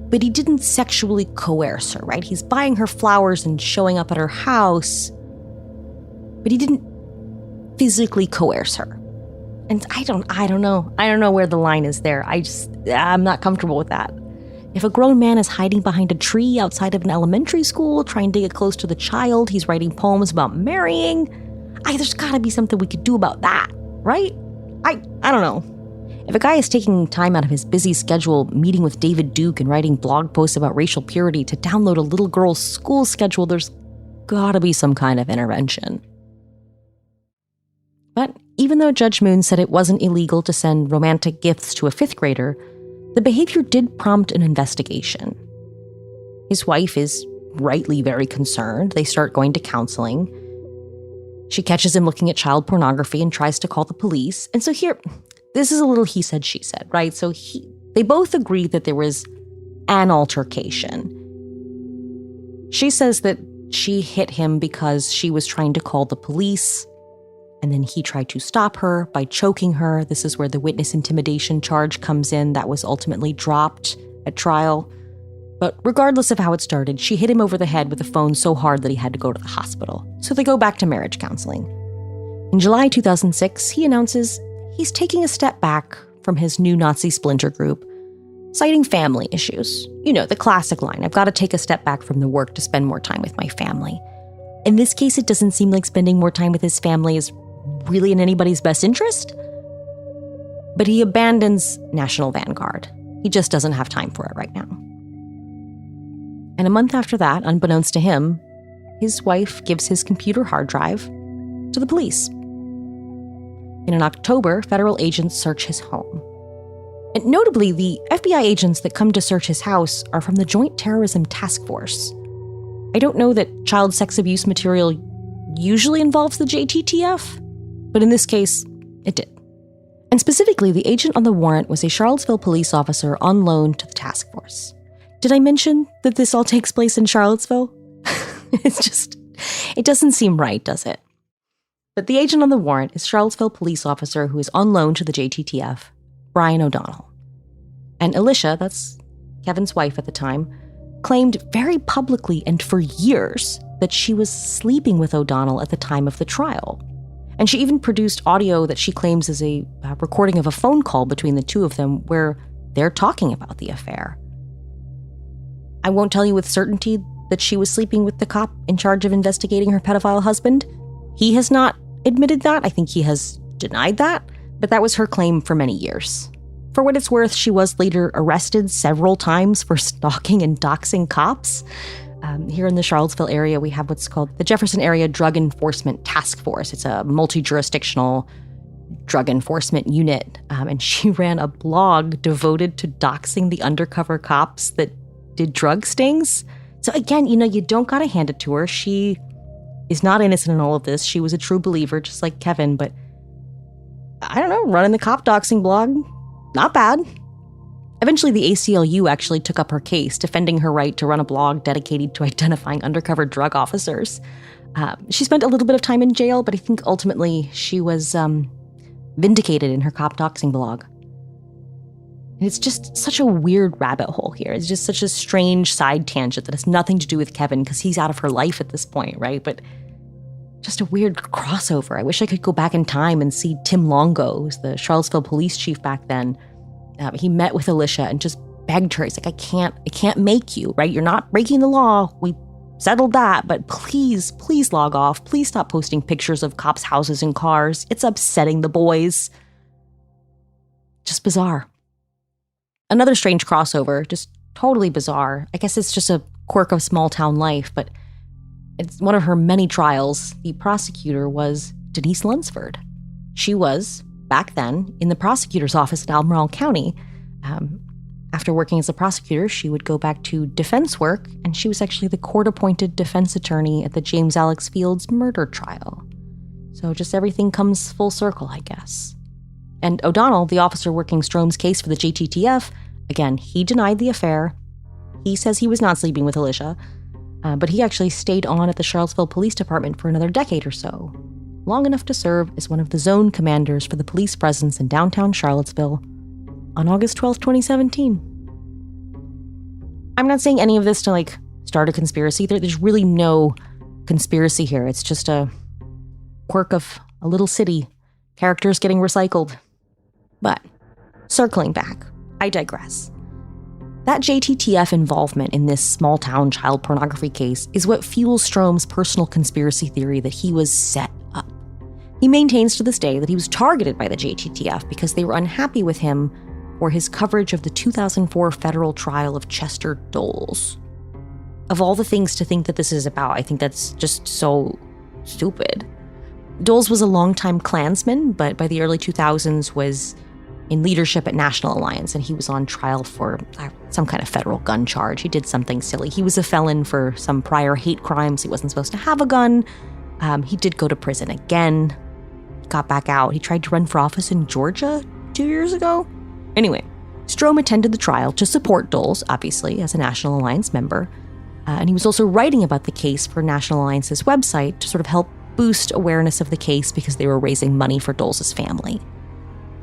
but he didn't sexually coerce her, right? He's buying her flowers and showing up at her house, but he didn't physically coerce her. And I don't know. I don't know where the line is there. I'm not comfortable with that. If a grown man is hiding behind a tree outside of an elementary school, trying to get close to the child, he's writing poems about marrying, there's gotta be something we could do about that, right? I don't know. If a guy is taking time out of his busy schedule, meeting with David Duke and writing blog posts about racial purity to download a little girl's school schedule, there's gotta be some kind of intervention. But even though Judge Moon said it wasn't illegal to send romantic gifts to a 5th grader, the behavior did prompt an investigation. His wife is rightly very concerned. They start going to counseling. She catches him looking at child pornography and tries to call the police. And so here, this is a little he said, she said, right? So they both agree that there was an altercation. She says that she hit him because she was trying to call the police, and then he tried to stop her by choking her. This is where the witness intimidation charge comes in that was ultimately dropped at trial. But regardless of how it started, she hit him over the head with a phone so hard that he had to go to the hospital. So they go back to marriage counseling. In July 2006, he announces he's taking a step back from his new Nazi splinter group, citing family issues. You know, the classic line, I've got to take a step back from the work to spend more time with my family. In this case, it doesn't seem like spending more time with his family is really in anybody's best interest. But he abandons National Vanguard. He just doesn't have time for it right now. And a month after that, unbeknownst to him, his wife gives his computer hard drive to the police. And in October, federal agents search his home. And notably, the FBI agents that come to search his house are from the Joint Terrorism Task Force. I don't know that child sex abuse material usually involves the JTTF, but in this case, it did. And specifically, the agent on the warrant was a Charlottesville police officer on loan to the task force. Did I mention that this all takes place in Charlottesville? It doesn't seem right, does it? But the agent on the warrant is Charlottesville police officer who is on loan to the JTTF, Brian O'Donnell. And Alicia, that's Kevin's wife at the time, claimed very publicly and for years that she was sleeping with O'Donnell at the time of the trial. And she even produced audio that she claims is a recording of a phone call between the two of them where they're talking about the affair. I won't tell you with certainty that she was sleeping with the cop in charge of investigating her pedophile husband. He has not admitted that. I think he has denied that, but that was her claim for many years. For what it's worth, she was later arrested several times for stalking and doxing cops. Here in the Charlottesville area, we have what's called the Jefferson Area Drug Enforcement Task Force. It's a multi-jurisdictional drug enforcement unit. And she ran a blog devoted to doxing the undercover cops that did drug stings. So again, you don't gotta hand it to her. She is not innocent in all of this. She was a true believer, just like Kevin, but I don't know, running the cop doxing blog, not bad. Eventually, the ACLU actually took up her case, defending her right to run a blog dedicated to identifying undercover drug officers. She spent a little bit of time in jail, but I think ultimately she was vindicated in her cop doxing blog. And it's just such a weird rabbit hole here. It's just such a strange side tangent that has nothing to do with Kevin because he's out of her life at this point, right? But just a weird crossover. I wish I could go back in time and see Tim Longo, who's the Charlottesville police chief back then. He met with Alicia and just begged her. He's like, I can't make you, right? You're not breaking the law. We settled that, but please log off. Please stop posting pictures of cops' houses and cars. It's upsetting the boys. Just bizarre. Another strange crossover, just totally bizarre. I guess it's just a quirk of small town life, but it's one of her many trials. The prosecutor was Denise Lunsford. She was, back then, in the prosecutor's office in Albemarle County. After working as a prosecutor, she would go back to defense work, and she was actually the court-appointed defense attorney at the James Alex Fields murder trial. So just everything comes full circle, I guess. And O'Donnell, the officer working Strom's case for the JTTF, Again, he denied the affair. He says he was not sleeping with Alicia, but he actually stayed on at the Charlottesville Police Department for another decade or so, long enough to serve as one of the zone commanders for the police presence in downtown Charlottesville on August 12th, 2017. I'm not saying any of this to, start a conspiracy. There's really no conspiracy here. It's just a quirk of a little city, characters getting recycled. But, circling back, I digress. That JTTF involvement in this small-town child pornography case is what fuels Strom's personal conspiracy theory that he was set up. He maintains to this day that he was targeted by the JTTF because they were unhappy with him for his coverage of the 2004 federal trial of Chester Doles. Of all the things to think that this is about, I think that's just so stupid. Doles was a longtime Klansman, but by the early 2000s was in leadership at National Alliance, and he was on trial for some kind of federal gun charge. He did something silly. He was a felon for some prior hate crimes. He wasn't supposed to have a gun. He did go to prison again. He got back out. He tried to run for office in Georgia 2 years ago. Anyway, Strom attended the trial to support Doles, obviously, as a National Alliance member. And he was also writing about the case for National Alliance's website to sort of help boost awareness of the case because they were raising money for Doles' family.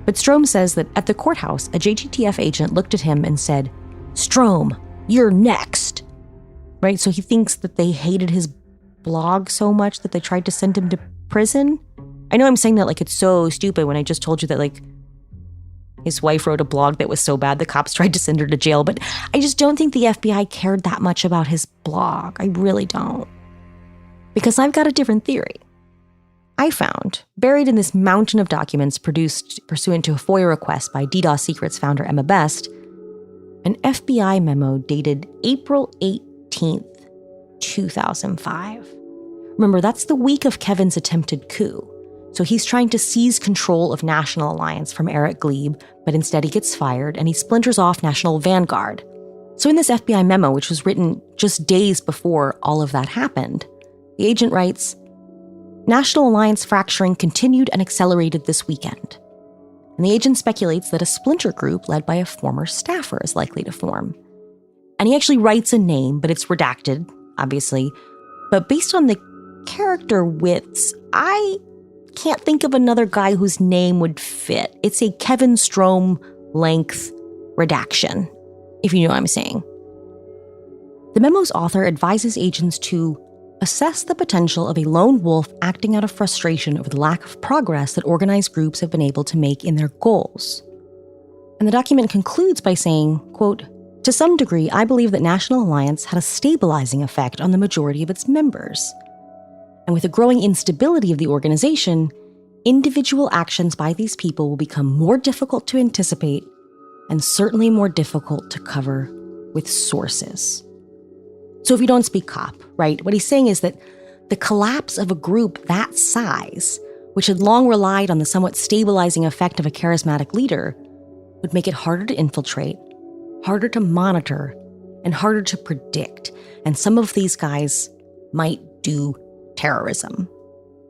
But Strom says that at the courthouse, a JTTF agent looked at him and said, "Strom, you're next." Right? So he thinks that they hated his blog so much that they tried to send him to prison. I know I'm saying that it's so stupid when I just told you that his wife wrote a blog that was so bad the cops tried to send her to jail, but I just don't think the FBI cared that much about his blog. I really don't. Because I've got a different theory. I found, buried in this mountain of documents produced pursuant to a FOIA request by DDoS Secrets founder Emma Best, an FBI memo dated April 18th, 2005. Remember, that's the week of Kevin's attempted coup. So he's trying to seize control of National Alliance from Eric Glebe, but instead he gets fired and he splinters off National Vanguard. So in this FBI memo, which was written just days before all of that happened, the agent writes, "National Alliance fracturing continued and accelerated this weekend." And the agent speculates that a splinter group led by a former staffer is likely to form. And he actually writes a name, but it's redacted, obviously. But based on the character widths, I can't think of another guy whose name would fit. It's a Kevin Strom length redaction, if you know what I'm saying. The memo's author advises agents to assess the potential of a lone wolf acting out of frustration over the lack of progress that organized groups have been able to make in their goals. And the document concludes by saying, quote, "To some degree, I believe that National Alliance had a stabilizing effect on the majority of its members. And with the growing instability of the organization, individual actions by these people will become more difficult to anticipate and certainly more difficult to cover with sources." So if you don't speak cop, right, what he's saying is that the collapse of a group that size, which had long relied on the somewhat stabilizing effect of a charismatic leader, would make it harder to infiltrate, harder to monitor, and harder to predict. And some of these guys might do terrorism,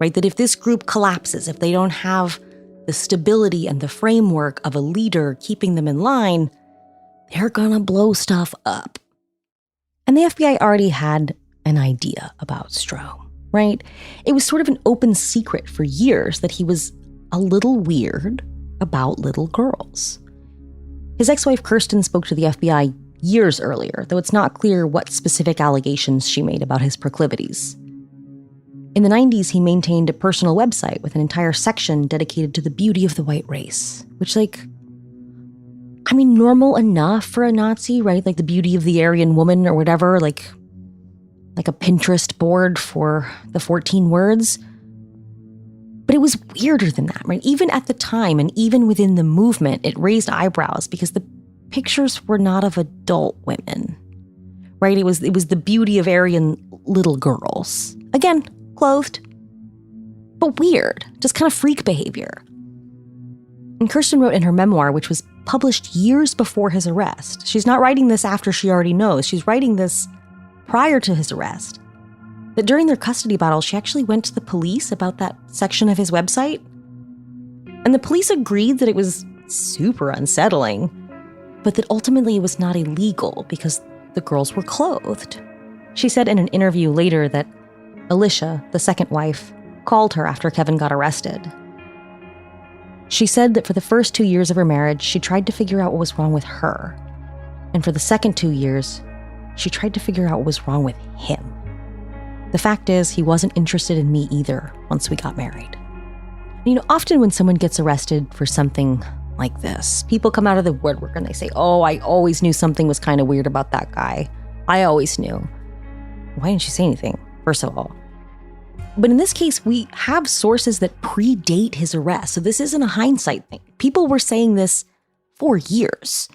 right? That if this group collapses, if they don't have the stability and the framework of a leader keeping them in line, they're gonna blow stuff up. And the FBI already had an idea about Strom, right? It was sort of an open secret for years that he was a little weird about little girls. His ex-wife Kirsten spoke to the FBI years earlier, though it's not clear what specific allegations she made about his proclivities. In the 90s, he maintained a personal website with an entire section dedicated to the beauty of the white race, which, normal enough for a Nazi, right? Like the beauty of the Aryan woman or whatever, like a Pinterest board for the 14 words. But it was weirder than that, right? Even at the time and even within the movement, it raised eyebrows because the pictures were not of adult women, right? It was the beauty of Aryan little girls. Again, clothed, but weird, just kind of freak behavior. And Kirsten wrote in her memoir, which was published years before his arrest. She's not writing this after she already knows. She's writing this prior to his arrest. That during their custody battle, she actually went to the police about that section of his website. And the police agreed that it was super unsettling, but that ultimately it was not illegal because the girls were clothed. She said in an interview later that Alicia, the second wife, called her after Kevin got arrested. She said that for the first 2 years of her marriage, she tried to figure out what was wrong with her. And for the second 2 years, she tried to figure out what was wrong with him. The fact is, he wasn't interested in me either once we got married. Often when someone gets arrested for something like this, people come out of the woodwork and they say, oh, I always knew something was kind of weird about that guy. I always knew. Why didn't you say anything, first of all? But in this case, we have sources that predate his arrest, so this isn't a hindsight thing. People were saying this for years.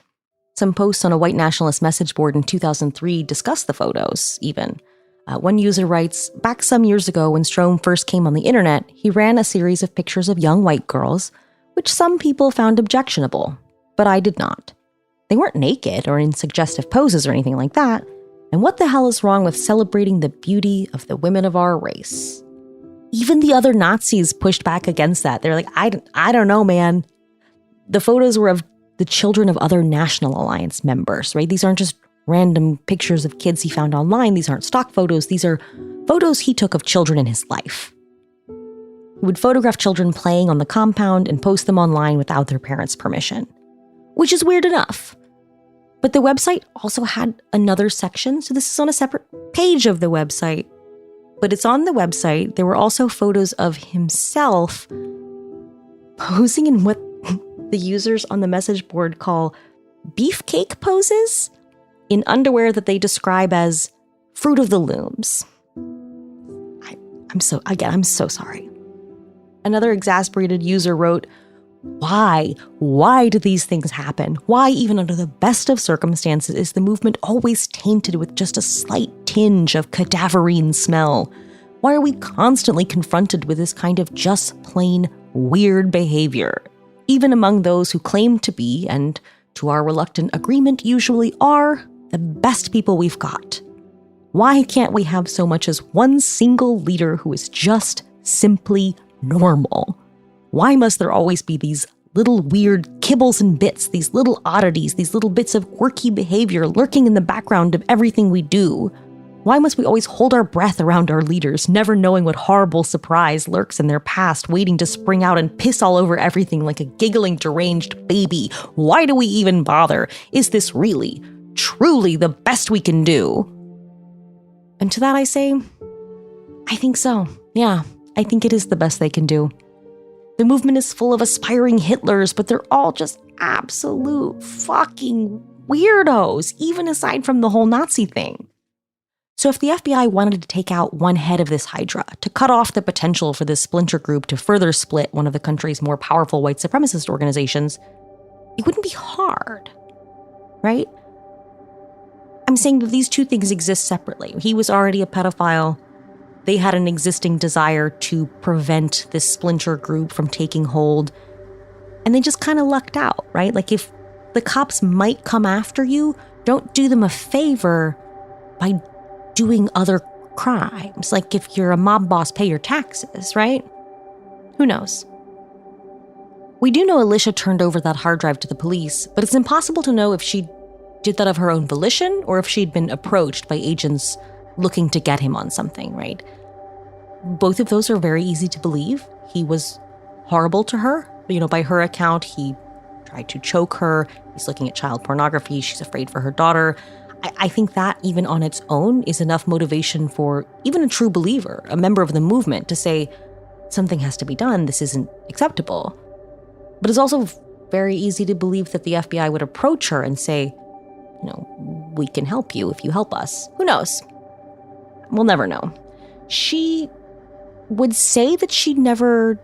Some posts on a white nationalist message board in 2003 discussed the photos, even. One user writes, back some years ago when Strom first came on the internet, he ran a series of pictures of young white girls, which some people found objectionable, but I did not. They weren't naked or in suggestive poses or anything like that. And what the hell is wrong with celebrating the beauty of the women of our race? Even the other Nazis pushed back against that. They're like, I don't know, man. The photos were of the children of other National Alliance members, right? These aren't just random pictures of kids he found online. These aren't stock photos. These are photos he took of children in his life. He would photograph children playing on the compound and post them online without their parents' permission, which is weird enough. But the website also had another section, so this is on a separate page of the website. But it's on the website. There were also photos of himself posing in what the users on the message board call beefcake poses in underwear that they describe as fruit of the looms. I'm so sorry. Another exasperated user wrote, Why? Why do these things happen? Why, even under the best of circumstances, is the movement always tainted with just a slight tinge of cadaverine smell? Why are we constantly confronted with this kind of just plain weird behavior, even among those who claim to be, and to our reluctant agreement usually are, the best people we've got? Why can't we have so much as one single leader who is just simply normal? Why must there always be these little weird kibbles and bits, these little oddities, these little bits of quirky behavior lurking in the background of everything we do? Why must we always hold our breath around our leaders, never knowing what horrible surprise lurks in their past, waiting to spring out and piss all over everything like a giggling, deranged baby? Why do we even bother? Is this really, truly the best we can do? And to that I say, I think so. Yeah, I think it is the best they can do. The movement is full of aspiring Hitlers, but they're all just absolute fucking weirdos, even aside from the whole Nazi thing. So if the FBI wanted to take out one head of this hydra, to cut off the potential for this splinter group to further split one of the country's more powerful white supremacist organizations, it wouldn't be hard, right? I'm saying that these two things exist separately. He was already a pedophile. They had an existing desire to prevent this splinter group from taking hold. And they just kind of lucked out, right? Like, if the cops might come after you, don't do them a favor by doing other crimes. Like, if you're a mob boss, pay your taxes, right? Who knows? We do know Alicia turned over that hard drive to the police, but it's impossible to know if she did that of her own volition or if she'd been approached by agents looking to get him on something, right? Both of those are very easy to believe. He was horrible to her. By her account, he tried to choke her. He's looking at child pornography. She's afraid for her daughter. I think that even on its own is enough motivation for even a true believer, a member of the movement, to say, something has to be done. This isn't acceptable. But it's also very easy to believe that the FBI would approach her and say, we can help you if you help us. Who knows? We'll never know. She would say that she never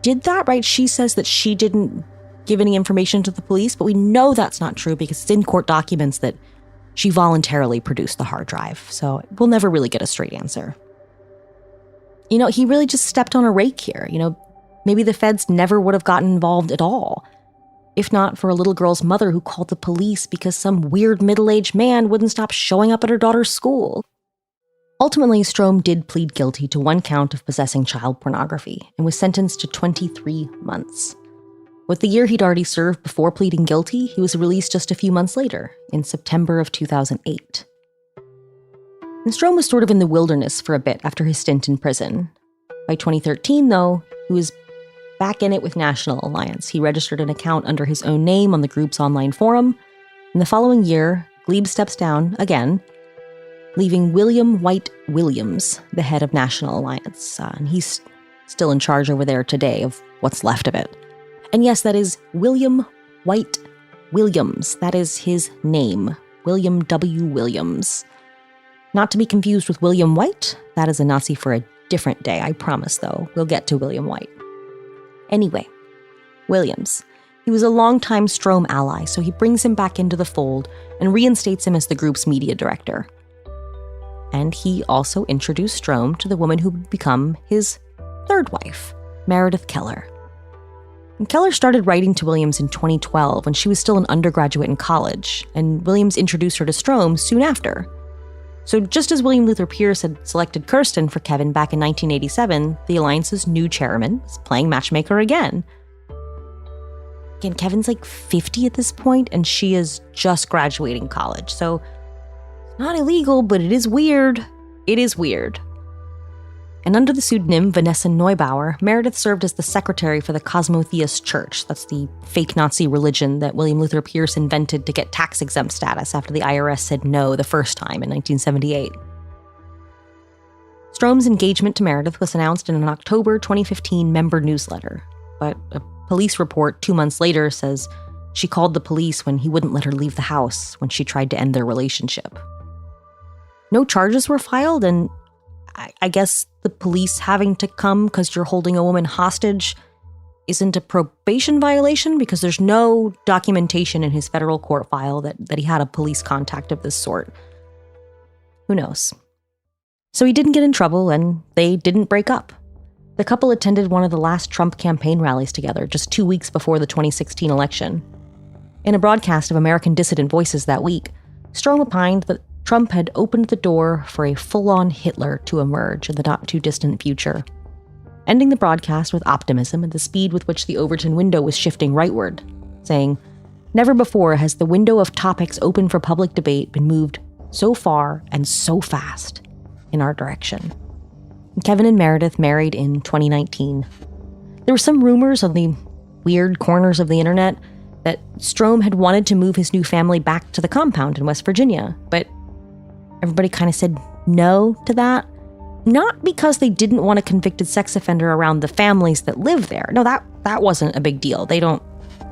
did that, right? She says that she didn't give any information to the police, but we know that's not true because it's in court documents that she voluntarily produced the hard drive. So we'll never really get a straight answer. He really just stepped on a rake here. Maybe the feds never would have gotten involved at all, if not for a little girl's mother who called the police because some weird middle-aged man wouldn't stop showing up at her daughter's school. Ultimately, Strom did plead guilty to one count of possessing child pornography and was sentenced to 23 months. With the year he'd already served before pleading guilty, he was released just a few months later, in September of 2008. And Strom was sort of in the wilderness for a bit after his stint in prison. By 2013, though, he was back in it with National Alliance. He registered an account under his own name on the group's online forum. In the following year, Glebe steps down again, leaving William White Williams, the head of National Alliance. And he's still in charge over there today of what's left of it. And yes, that is William White Williams. That is his name, William W. Williams. Not to be confused with William White. That is a Nazi for a different day, I promise, though. We'll get to William White. Anyway, Williams. He was a longtime Strom ally, so he brings him back into the fold and reinstates him as the group's media director. And he also introduced Strom to the woman who would become his third wife, Meredith Keller. And Keller started writing to Williams in 2012 when she was still an undergraduate in college, and Williams introduced her to Strom soon after. So just as William Luther Pierce had selected Kirsten for Kevin back in 1987, the Alliance's new chairman was playing matchmaker again. Again, Kevin's like 50 at this point, and she is just graduating college, so it's not illegal, but it is weird. It is weird. And under the pseudonym Vanessa Neubauer, Meredith served as the secretary for the Cosmotheist Church. That's the fake Nazi religion that William Luther Pierce invented to get tax-exempt status after the IRS said no the first time in 1978. Strom's engagement to Meredith was announced in an October 2015 member newsletter, but a police report 2 months later says she called the police when he wouldn't let her leave the house when she tried to end their relationship. No charges were filed, and I guess the police having to come because you're holding a woman hostage isn't a probation violation because there's no documentation in his federal court file that he had a police contact of this sort. Who knows? So he didn't get in trouble, and they didn't break up. The couple attended one of the last Trump campaign rallies together just 2 weeks before the 2016 election. In a broadcast of American Dissident Voices that week, Strom opined that Trump had opened the door for a full-on Hitler to emerge in the not-too-distant future, ending the broadcast with optimism at the speed with which the Overton window was shifting rightward, saying, "Never before has the window of topics open for public debate been moved so far and so fast in our direction." And Kevin and Meredith married in 2019. There were some rumors on the weird corners of the internet that Strom had wanted to move his new family back to the compound in West Virginia, but everybody kind of said no to that. Not because they didn't want a convicted sex offender around the families that live there. No, that wasn't a big deal. They don't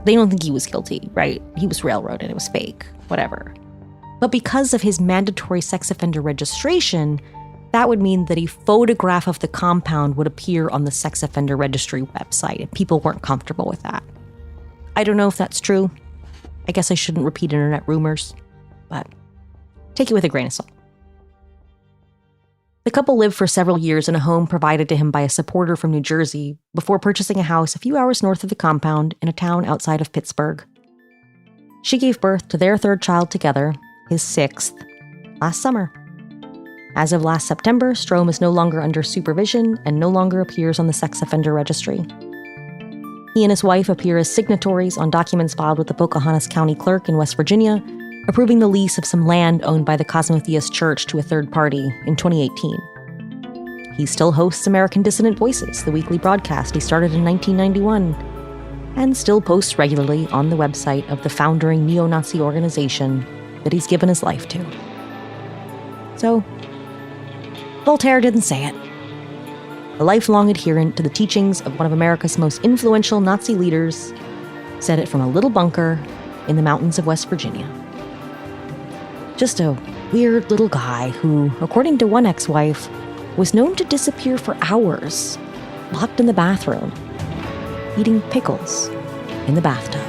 think he was guilty, right? He was railroaded, it was fake, whatever. But because of his mandatory sex offender registration, that would mean that a photograph of the compound would appear on the sex offender registry website, and people weren't comfortable with that. I don't know if that's true. I guess I shouldn't repeat internet rumors, but take it with a grain of salt. The couple lived for several years in a home provided to him by a supporter from New Jersey before purchasing a house a few hours north of the compound in a town outside of Pittsburgh. She gave birth to their third child together, his sixth, last summer. As of last September, Strom is no longer under supervision and no longer appears on the sex offender registry. He and his wife appear as signatories on documents filed with the Pocahontas County Clerk in West Virginia, approving the lease of some land owned by the Cosmotheist Church to a third party in 2018. He still hosts American Dissident Voices, the weekly broadcast he started in 1991, and still posts regularly on the website of the founding neo-Nazi organization that he's given his life to. So, Voltaire didn't say it. A lifelong adherent to the teachings of one of America's most influential Nazi leaders said it from a little bunker in the mountains of West Virginia. Just a weird little guy who, according to one ex-wife, was known to disappear for hours, locked in the bathroom, eating pickles in the bathtub.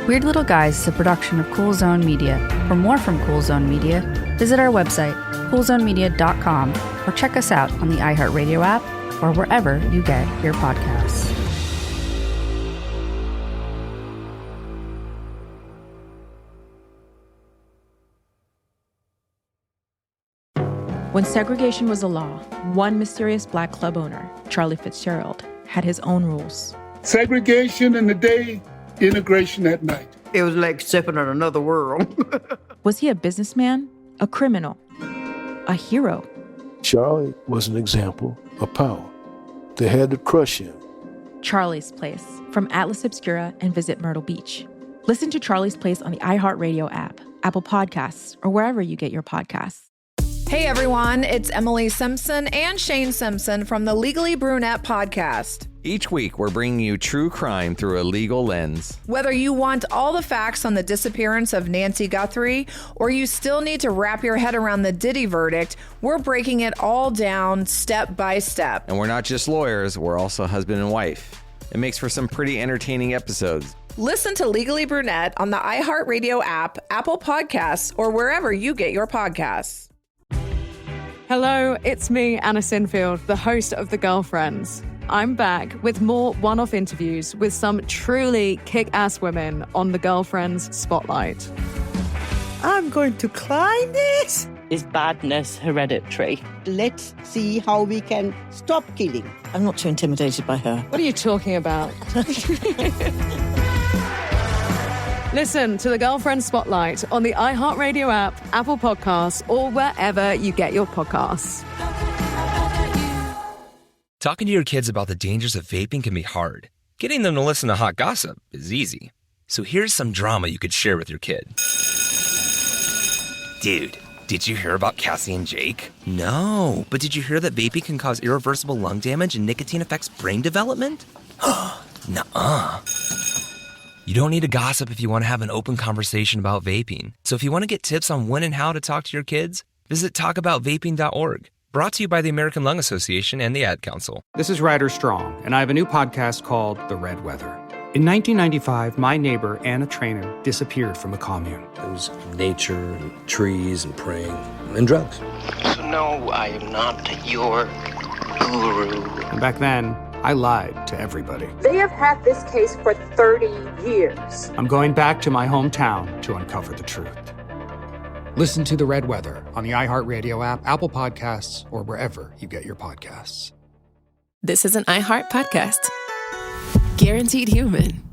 Weird Little Guys is a production of Cool Zone Media. For more from Cool Zone Media, visit our website, coolzonemedia.com, or check us out on the iHeartRadio app or wherever you get your podcasts. When segregation was a law, one mysterious black club owner, Charlie Fitzgerald, had his own rules. Segregation in the day, integration at night. It was like stepping in another world. Was he a businessman, a criminal, a hero? Charlie was an example of power. They had to crush him. Charlie's Place, from Atlas Obscura and Visit Myrtle Beach. Listen to Charlie's Place on the iHeartRadio app, Apple Podcasts, or wherever you get your podcasts. Hey everyone, it's Emily Simpson and Shane Simpson from the Legally Brunette podcast. Each week, we're bringing you true crime through a legal lens. Whether you want all the facts on the disappearance of Nancy Guthrie, or you still need to wrap your head around the Diddy verdict, we're breaking it all down step by step. And we're not just lawyers, we're also husband and wife. It makes for some pretty entertaining episodes. Listen to Legally Brunette on the iHeartRadio app, Apple Podcasts, or wherever you get your podcasts. Hello, it's me, Anna Sinfield, the host of The Girlfriends. I'm back with more one-off interviews with some truly kick-ass women on The Girlfriends Spotlight. I'm going to climb this. Is badness hereditary? Let's see how we can stop killing. I'm not too intimidated by her. What are you talking about? Listen to The Girlfriend Spotlight on the iHeartRadio app, Apple Podcasts, or wherever you get your podcasts. Talking to your kids about the dangers of vaping can be hard. Getting them to listen to hot gossip is easy. So here's some drama you could share with your kid. Dude, did you hear about Cassie and Jake? No, but did you hear that vaping can cause irreversible lung damage and nicotine affects brain development? Nuh-uh. You don't need to gossip if you want to have an open conversation about vaping. So if you want to get tips on when and how to talk to your kids, visit talkaboutvaping.org. Brought to you by the American Lung Association and the Ad Council. This is Ryder Strong, and I have a new podcast called The Red Weather. In 1995, my neighbor, Anna Trainer, disappeared from a commune. It was nature and trees and praying and drugs. So no, I am not your guru. And back then, I lied to everybody. They have had this case for 30 years. I'm going back to my hometown to uncover the truth. Listen to The Red Weather on the iHeartRadio app, Apple Podcasts, or wherever you get your podcasts. This is an iHeart podcast. Guaranteed Human.